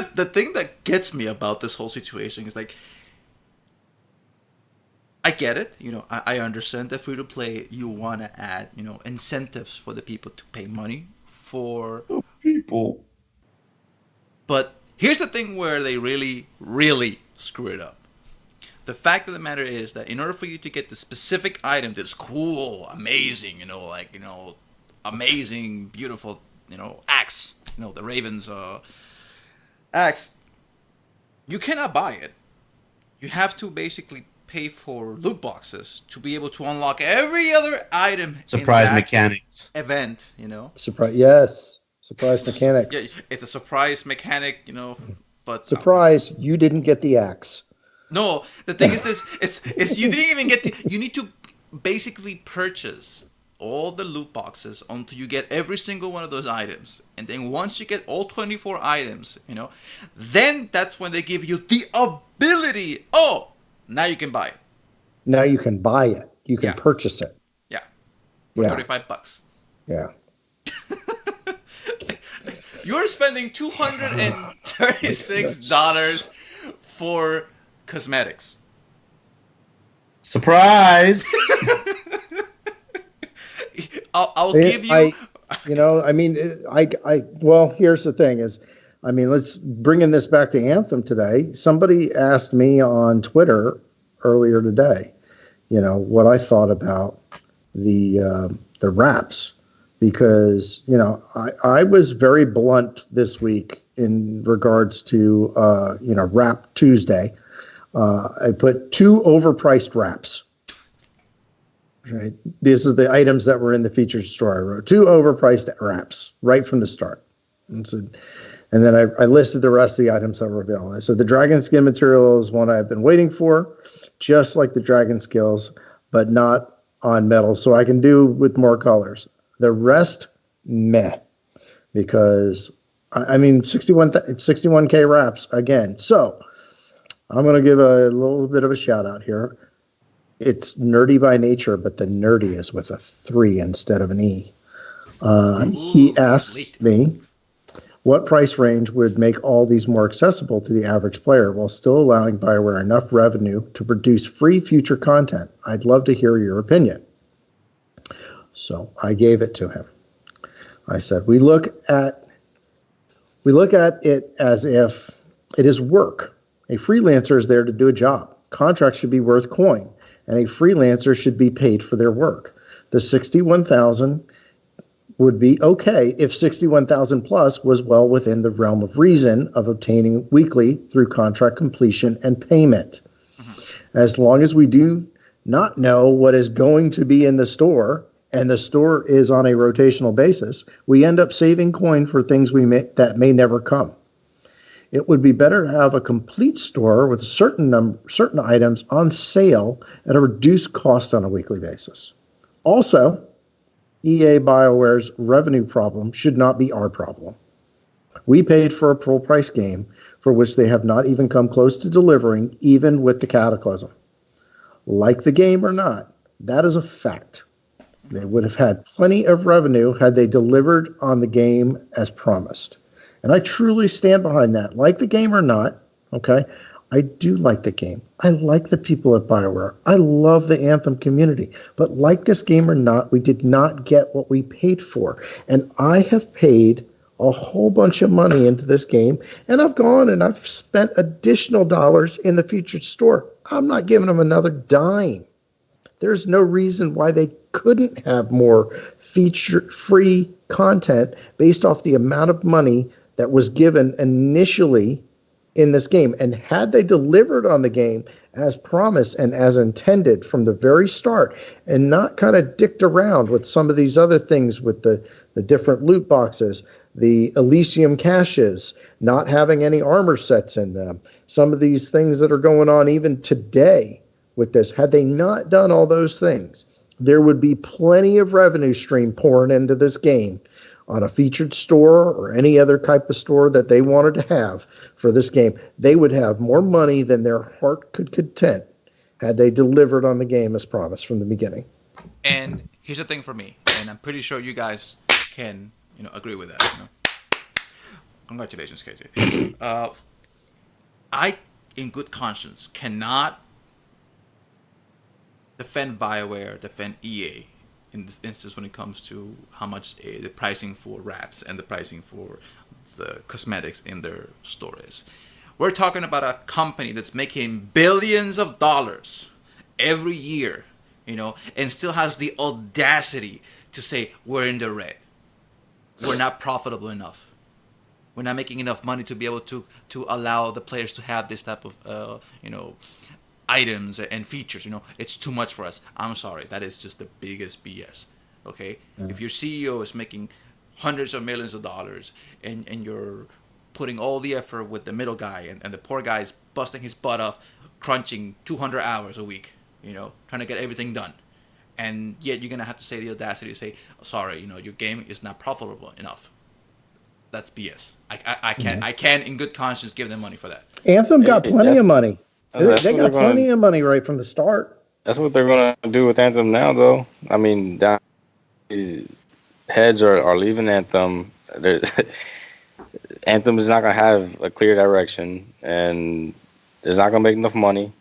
that gets me about this whole situation is like, I get it. I understand that free to play, you want to add, incentives for the people to pay money for
People.
But here's the thing where they really, really screw it up. The fact of the matter is that in order for you to get the specific item that's cool, amazing, amazing, beautiful, axe, the Raven's axe, you cannot buy it. You have to basically pay for loot boxes to be able to unlock every other item
Surprise
in that
mechanics.
event,
Surprise! Yes, surprise mechanics.
Yeah, it's a surprise mechanic, but
Surprise! You didn't get the axe.
no, the thing is this: it's you didn't even get to. You need to basically purchase all the loot boxes until you get every single one of those items, and then once you get all 24 items, then that's when they give you the ability. Oh, now you can buy it.
Now you can buy it. You can purchase it.
Yeah, for
Yeah.
$35.
Yeah.
You're spending $236 for cosmetics.
Surprise!
I'll give you.
Well, here's the thing is, let's bringing this back to Anthem today. Somebody asked me on Twitter earlier today, what I thought about the wraps, because, I was very blunt this week in regards to, Wrap Tuesday. I put 2 overpriced wraps. Right. These are the items that were in the featured store. I wrote 2 overpriced wraps right from the start. And then I listed the rest of the items that were available. I said the dragon skin material is one I've been waiting for, just like the dragon skills, but not on metal. So I can do with more colors. The rest, meh. Because, 61K wraps again. So I'm going to give a little bit of a shout out here. It's nerdy by nature, but the nerdy is with a 3 instead of an E. He asked me what price range would make all these more accessible to the average player while still allowing BioWare enough revenue to produce free future content. I'd love to hear your opinion. So I gave it to him. I said, we look at it as if it is work. A freelancer is there to do a job. Contracts should be worth coin, and a freelancer should be paid for their work. The 61,000 would be okay if 61,000 plus was well within the realm of reason of obtaining weekly through contract completion and payment. As long as we do not know what is going to be in the store, and the store is on a rotational basis, we end up saving coin for things that may never come. It would be better to have a complete store with certain items on sale at a reduced cost on a weekly basis. Also, EA BioWare's revenue problem should not be our problem. We paid for a full price game for which they have not even come close to delivering, even with the Cataclysm. Like the game or not, that is a fact. They would have had plenty of revenue had they delivered on the game as promised. And I truly stand behind that. Like the game or not, okay, I do like the game. I like the people at BioWare. I love the Anthem community. But like this game or not, we did not get what we paid for. And I have paid a whole bunch of money into this game, and I've gone and I've spent additional dollars in the featured store. I'm not giving them another dime. There's no reason why they couldn't have more feature-free content based off the amount of money that was given initially in this game. And had they delivered on the game as promised and as intended from the very start, and not kind of dicked around with some of these other things with the different loot boxes, the Elysium caches, not having any armor sets in them, some of these things that are going on even today with this, had they not done all those things, there would be plenty of revenue stream pouring into this game on a featured store or any other type of store that they wanted to have for this game, they would have more money than their heart could content had they delivered on the game as promised from the beginning.
And here's the thing for me, and I'm pretty sure you guys can, agree with that. Congratulations, KJ. I, in good conscience, cannot defend BioWare, defend EA in this instance when it comes to how much the pricing for wraps and the pricing for the cosmetics in their store is. We're talking about a company that's making billions of dollars every year, and still has the audacity to say we're in the red. We're not profitable enough. We're not making enough money to be able to allow the players to have this type of items and features. It's too much for us. I'm sorry, that is just the biggest BS. Okay, if your CEO is making hundreds of millions of dollars and you're putting all the effort with the middle guy and the poor guy is busting his butt off, crunching 200 hours a week, trying to get everything done, and yet you're gonna have to say the audacity to say, sorry, your game is not profitable enough. That's BS. I can't in good conscience give them money for that.
Anthem got plenty of money. They got
what
plenty of money right from the start.
That's what they're gonna do with Anthem now, though. I mean, these heads are leaving Anthem. Anthem is not gonna have a clear direction, and it's not gonna make enough money.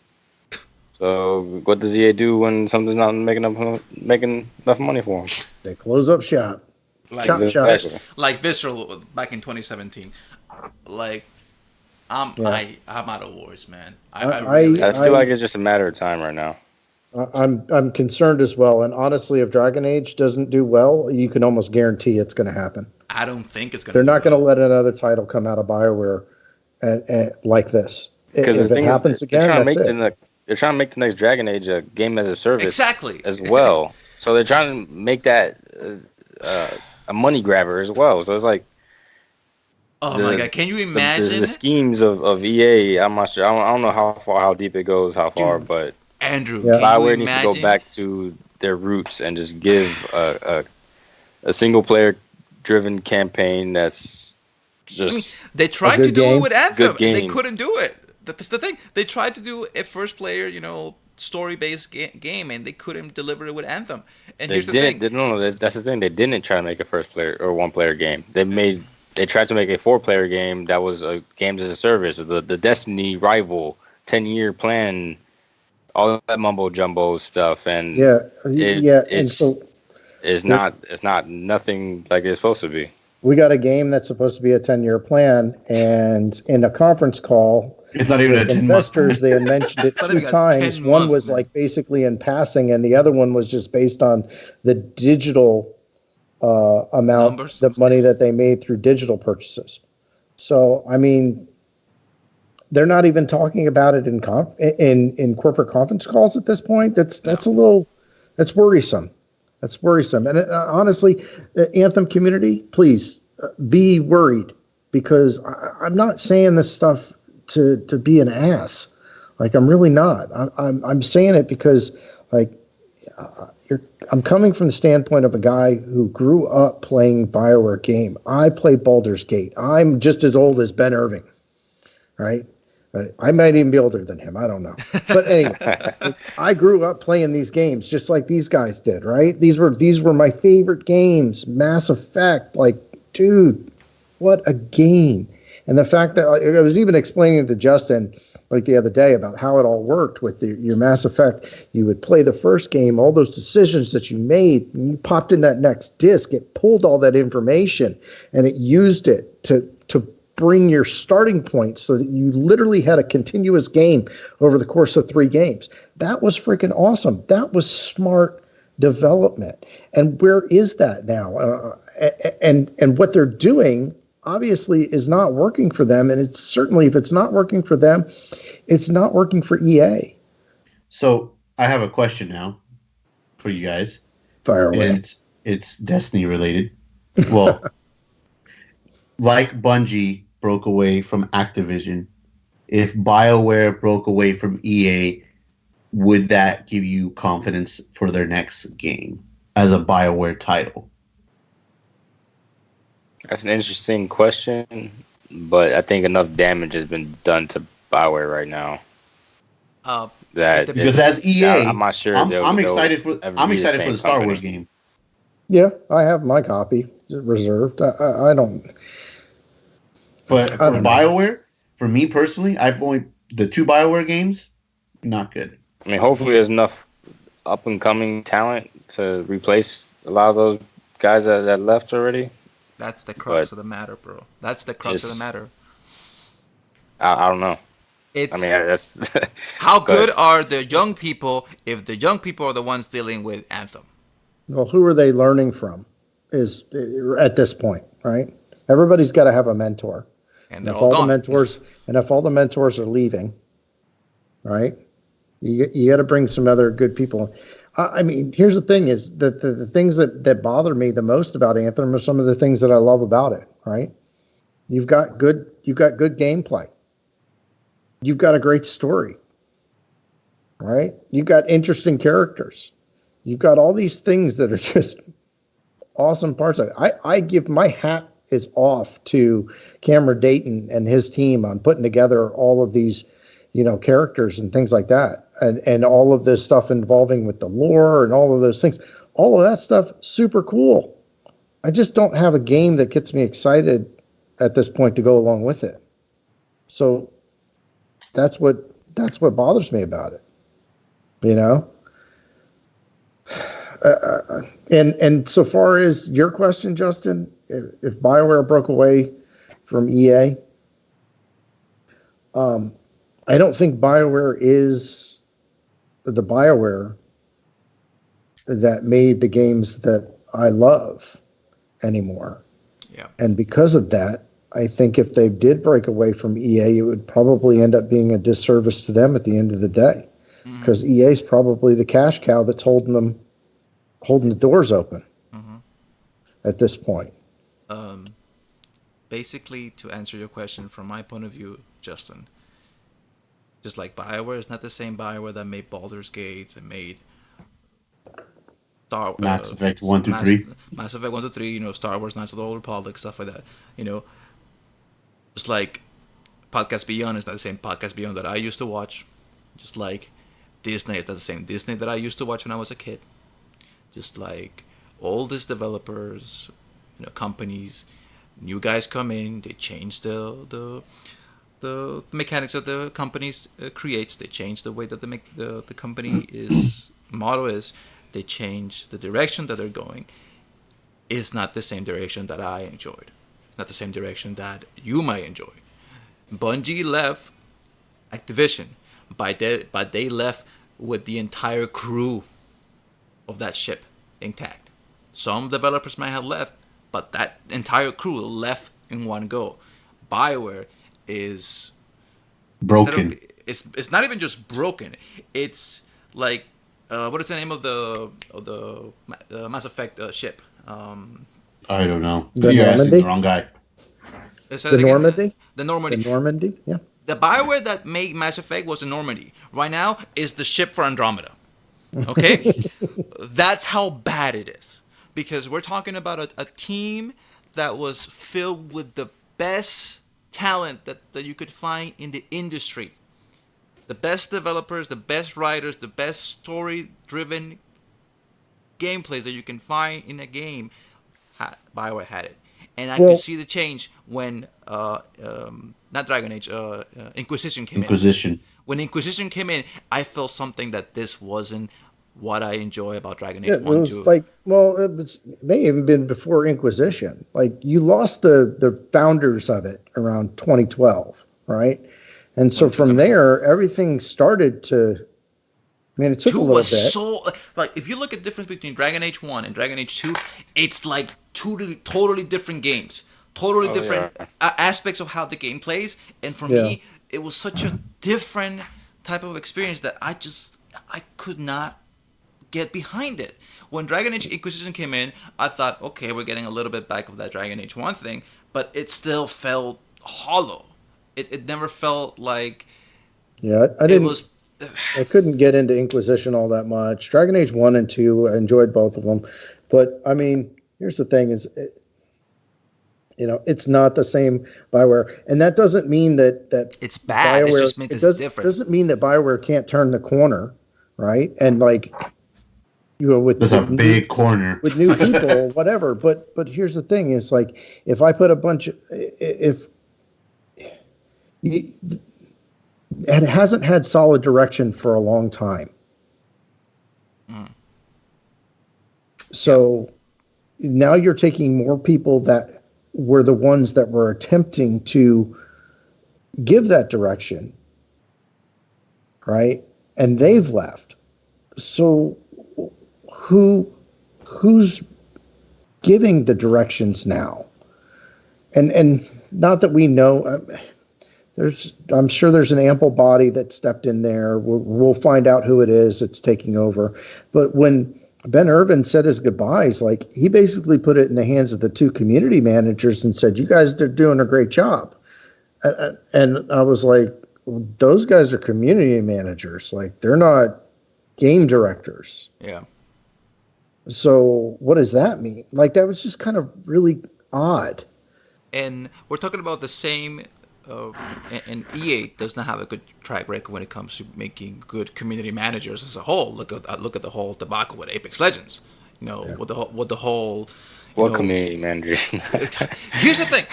So, what does EA do when something's not making enough money for them?
They close up shop.
Like
Chop, chop.
like Visceral back in 2017. Like I'm out of words, man. I
feel like it's just a matter of time right now.
I'm concerned as well. And honestly, if Dragon Age doesn't do well, you can almost guarantee it's going to happen.
I don't think it's going to.
They're not going to let another title come out of BioWare and like this.
Because
if it happens again, that's it.
They're trying to make the next Dragon Age a game as a service,
exactly,
as well. So they're trying to make that a money grabber as well. So it's like,
oh my god, can you imagine
the schemes of EA? I'm not sure. I don't know how deep it goes, how far, but
Andrew,
BioWare needs to go back to their roots and just give a single player driven campaign that's just.
They tried to do
game.
it with Anthem, and they
game.
couldn't do it. That's the thing. They tried to do a first player, story-based game, and they couldn't deliver it with Anthem. And here's the thing.
That's the thing. They didn't try to make a first player or one player game. They tried to make a 4-player game that was a games as a service, the Destiny rival, 10-year plan, all that mumbo jumbo stuff, and it's not nothing like it's supposed to be.
We got a game that's supposed to be a 10-year plan, and in a conference call,
it's not even
with investors, they had mentioned it 2 times. One was like basically in passing, and the other one was just based on the digital amount, the money that they made through digital purchases. So, I mean, they're not even talking about it in corporate conference calls at this point. That's worrisome. That's worrisome. And honestly, the Anthem community, please be worried, because I'm not saying this stuff to be an ass. Like, I'm really not. I'm saying it because, like, I'm coming from the standpoint of a guy who grew up playing BioWare game. I played Baldur's Gate. I'm just as old as Ben Irving, right? I might even be older than him. I don't know. But anyway, I grew up playing these games just like these guys did, right? These were my favorite games. Mass Effect, like, dude, what a game. And the fact that I was even explaining to Justin like the other day about how it all worked with your Mass Effect. You would play the first game, all those decisions that you made, and you popped in that next disc. It pulled all that information and it used it to bring your starting point so that you literally had a continuous game over the course of 3 games. That was freaking awesome. That was smart development. And where is that now? And what they're doing obviously is not working for them. And it's certainly, if it's not working for them, it's not working for EA.
So I have a question now for you guys.
Fire away.
And it's Destiny related. Well, like Bungie broke away from Activision, if BioWare broke away from EA, would that give you confidence for their next game as a BioWare title?
That's an interesting question, but I think enough damage has been done to Bioware right now
Uh, it
that
dep-
Because
it's.
as
I'm
EA,
not sure if they'll ever
I'm
be the
excited for
same
the Star Wars
company.
game.
Yeah, I have my copy reserved. I don't.
But
I
for
don't know.
BioWare, for me personally, I've only the two BioWare games, not good.
I mean, hopefully
yeah,
there's enough up and coming talent to replace a lot of those guys that left already.
that's the crux
But
of the matter, bro. That's the crux of the
it's
matter.
I don't know. I mean,
It's
that's
how
good.
good are the young people if the young people are the ones dealing with Anthem?
Well, who are they learning from? Is at this point, right? Everybody's got to have a mentor,
And
and
they're
if
all
all the
gone.
mentors are leaving, right? You got to bring some other good people. I mean, here's the thing: is that the things that bother me the most about Anthem are some of the things that I love about it. Right? You've got good gameplay. You've got a great story. Right? You've got interesting characters. You've got all these things that are just awesome parts of it. I give my hat is off to Cameron Dayton and his team on putting together all of these, characters and things like that, and all of this stuff involving with the lore and all of those things. All of that stuff, super cool. I just don't have a game that gets me excited at this point to go along with it. So that's what bothers me about it. You know. And so far as your question, Justin, if BioWare broke away from EA, I don't think BioWare is the BioWare that made the games that I love anymore.
Yeah.
And because of that, I think if they did break away from EA, it would probably end up being a disservice to them at the end of the day.
Mm-hmm.
Because EA is probably the cash cow that's holding the doors open
Mm-hmm.
at this point.
Basically, to answer your question from my point of view, Justin, just like BioWare is not the same BioWare that made Baldur's Gate and made Star
Mass Effect 1, 2,
Mass
3.
Mass Effect 1 to 3, Star Wars Knights of the Old Republic, stuff like that. You know, just like Podcast Beyond is not the same Podcast Beyond that I used to watch. Just like Disney is not the same Disney that I used to watch when I was a kid. Just like all these developers, companies, new guys come in, they change the mechanics that the companies creates. They change the way that the company is motto is. They change the direction that they're going. It's not the same direction that I enjoyed. It's not the same direction that you might enjoy. Bungie left Activision, but they left with the entire crew of that ship intact. Some developers might have left, but that entire crew left in one go. BioWare is instead of
Broken.
it's not even just broken. It's like what is the name of the Mass Effect ship?
I don't know.
The
You're asking the
Normandy,
wrong guy.
Say
the
that again.
Normandy,
The
the
Normandy.
Normandy. Yeah.
The Bioware that made Mass Effect was the Normandy. Right now is the ship for Andromeda. Okay, that's how bad it is. Because we're talking about a team that was filled with the best talent that you could find in the industry. The best developers, the best writers, the best story-driven gameplays that you can find in a game. Bioware had it, and I could
Well,
see the change when not Dragon Age, Inquisition came in.
Inquisition.
When Inquisition came in, I felt something that this wasn't what I enjoy about Dragon
yeah,
Age
it
One,
was
2.
like, well, it may have even been before Inquisition. Like you lost the founders of it around 2012, right? And
When
so
two
from
come in.
there, everything started to. I mean, it took a
Two
little
was
bit.
so like if you look at the difference between Dragon Age 1 and Dragon Age 2, it's like two totally different games, totally
Oh
different
yeah.
aspects of how the game plays. And for
Yeah.
me, it was such a different type of experience that I could not get behind it. When Dragon Age Inquisition came in, I thought, okay, we're getting a little bit back of that Dragon Age 1 thing, but it still felt hollow. It never felt like
Yeah, I
it
didn't.
was.
I couldn't get into Inquisition all that much. Dragon Age 1 and 2, I enjoyed both of them. But I mean, here's the thing: is It's not the same BioWare, and that doesn't mean that
It's bad. It just means it's different.
Doesn't mean that BioWare can't turn the corner, right? And
There's a big corner
with new people or whatever. But here's the thing: is like if I put a bunch of if it hasn't had solid direction for a long time, so now you're taking more people that were the ones that were attempting to give that direction, right? And they've left. So who's giving the directions now? And not that we know. I'm sure there's an ample body that stepped in there. We'll find out who it is that's taking over. But when Ben Irvin said his goodbyes, like he basically put it in the hands of the two community managers and said, "You guys are doing a great job." And I was like, "Those guys are community managers. Like they're not game directors."
Yeah.
So what does that mean? Like that was just kind of really odd.
And we're talking about the same. And EA does not have a good track record when it comes to making good community managers as a whole. Look at the whole debacle with Apex Legends. With the whole.
Community managers?
Here's the thing.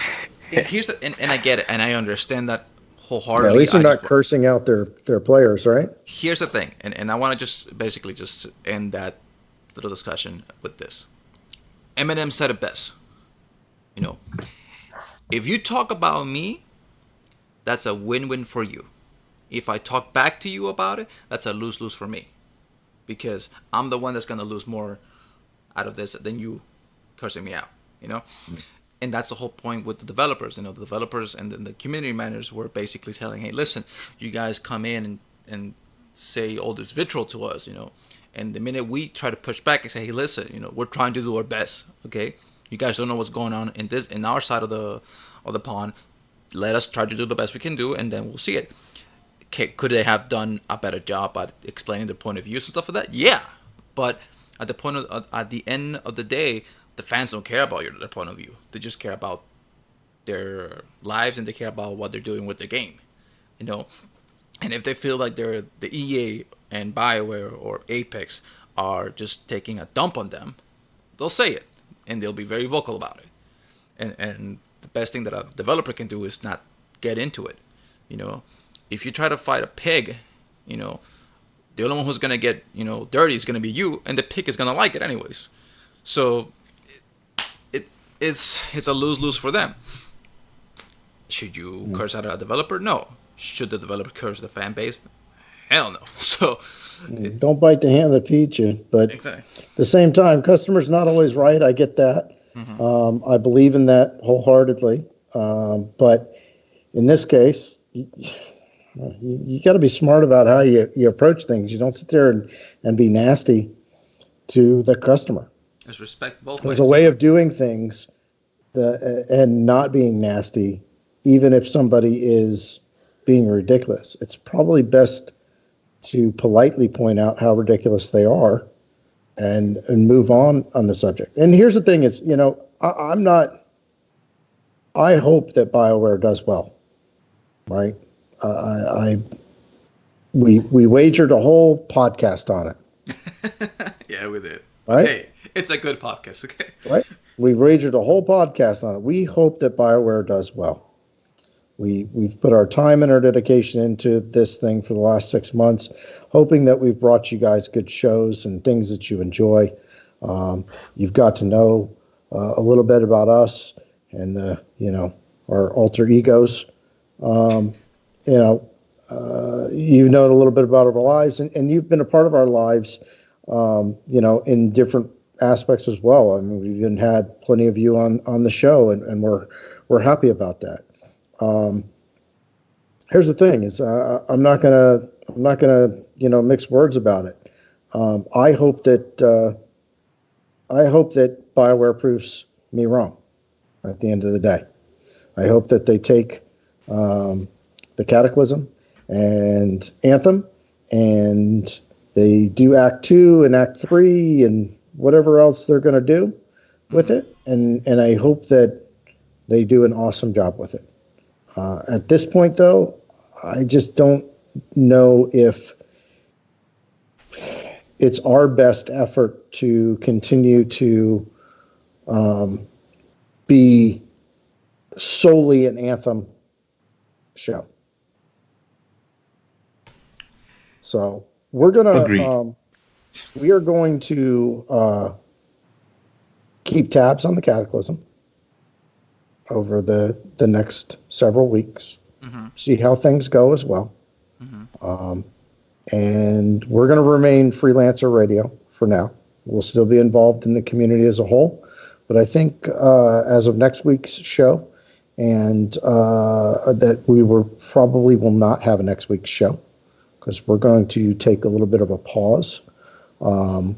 And I get it, and I understand that wholeheartedly.
Yeah, at least they're not cursing out their players, right?
Here's the thing, and I want to just basically just end that little discussion with this. Eminem said it best. If you talk about me, that's a win-win for you. If I talk back to you about it, that's a lose-lose for me. Because I'm the one that's going to lose more out of this than you cursing me out, And that's the whole point with the developers. The developers and the community managers were basically telling, hey, listen, you guys come in and say all this vitriol to us, And the minute we try to push back and say, hey, listen, we're trying to do our best, okay? You guys don't know what's going on in our side of the pond. Let us try to do the best we can do, and then we'll see it. Could they have done a better job at explaining their point of views and stuff like that? Yeah, but at the end of the day, the fans don't care about their point of view. They just care about their lives and they care about what they're doing with the game, And if they feel like the EA and BioWare or Apex are just taking a dump on them, they'll say it and they'll be very vocal about it. And the best thing that a developer can do is not get into it. If you try to fight a pig, the only one who's gonna get dirty is gonna be you, and the pig is gonna like it anyways. So it's a lose-lose for them. Should you curse out a developer? No. Should the developer curse the fan base? Hell no. So
don't bite the hand that feeds you. But
exactly.
At the same time, customer's not always right. I get that. Mm-hmm. I believe in that wholeheartedly. But in this case, you got to be smart about how you approach things. You don't sit there and be nasty to the customer.
There's respect both ways.
There's a way of doing things and not being nasty, even if somebody is being ridiculous. It's probably best to politely point out how ridiculous they are and move on the subject. And here's the thing is, I hope that BioWare does well, right? We wagered a whole podcast on it.
Yeah, we did.
Right?
Hey, it's a good podcast, okay?
Right? We wagered a whole podcast on it. We hope that BioWare does well. We've put our time and our dedication into this thing for the last 6 months, hoping that we've brought you guys good shows and things that you enjoy. You've got to know a little bit about us and our alter egos. You've known a little bit about our lives, and you've been a part of our lives, in different aspects as well. I mean, we've even had plenty of you on the show, and we're happy about that. Here's the thing: is I'm not gonna mix words about it. I hope that BioWare proves me wrong at the end of the day. I hope that they take the Cataclysm and Anthem, and they do Act 2 and Act 3 and whatever else they're going to do with it. And I hope that They do an awesome job with it. At this point, though, I just don't know if it's our best effort to continue to be solely an Anthem show. So we are going to keep tabs on the Cataclysm over the next several weeks, see how things go as well. And we're going to remain Freelancer Radio for now. We'll still be involved in the community as a whole. But I think as of next week's show, and that we probably will not have a next week's show because we're going to take a little bit of a pause. And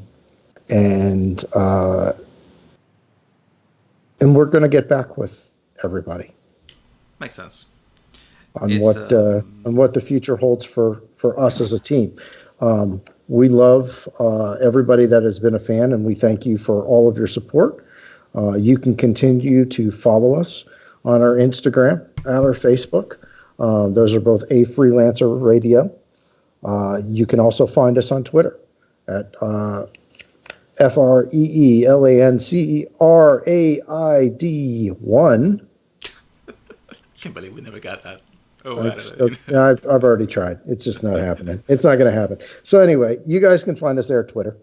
we're going to get back with everybody.
Makes sense.
On what the future holds for us as a team. We love everybody that has been a fan, and we thank you for all of your support. You can continue to follow us on our Instagram and our Facebook. Those are both A Freelancer Radio. You can also find us on Twitter at FREELANCERAID1.
Can't believe we never got that.
I've already tried. It's just not happening. It's not going to happen. So anyway, you guys can find us there at Twitter.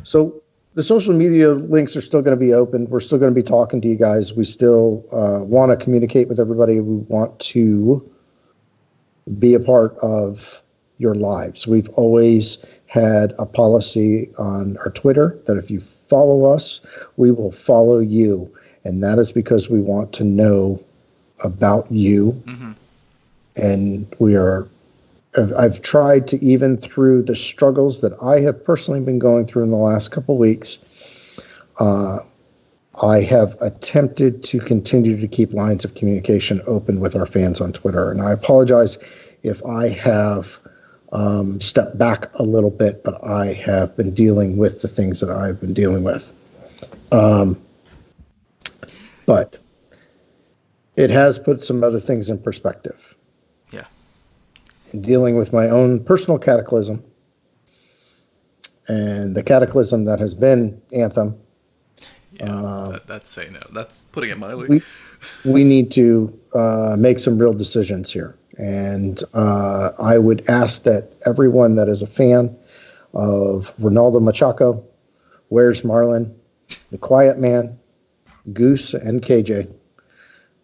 So the social media links are still going to be open. We're still going to be talking to you guys. We still want to communicate with everybody. We want to be a part of your lives. We've always had a policy on our Twitter that if you follow us, we will follow you. And that is because we want to know about you. And I've tried to, even through the struggles that I have personally been going through in the last couple of weeks, I have attempted to continue to keep lines of communication open with our fans on Twitter. And I apologize if I have stepped back a little bit, but I have been dealing with the things that I've been dealing with. But it has put some other things in perspective.
Yeah.
In dealing with my own personal cataclysm and the cataclysm that has been Anthem.
Yeah, that's saying it. That's putting it mildly.
We need to make some real decisions here. And I would ask that everyone that is a fan of Ronaldo Machaco, Where's Marlin, The Quiet Man, Goose, and KJ,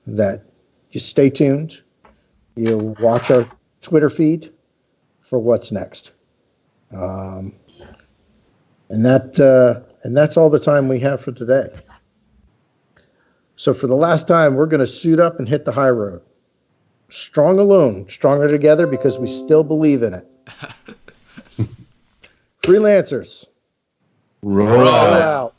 that you stay tuned. You watch our Twitter feed for what's next. And that's all the time we have for today. So for the last time, we're going to suit up and hit the high road. Strong alone, stronger together, because we still believe in it. Freelancers.
Roll out.
Out.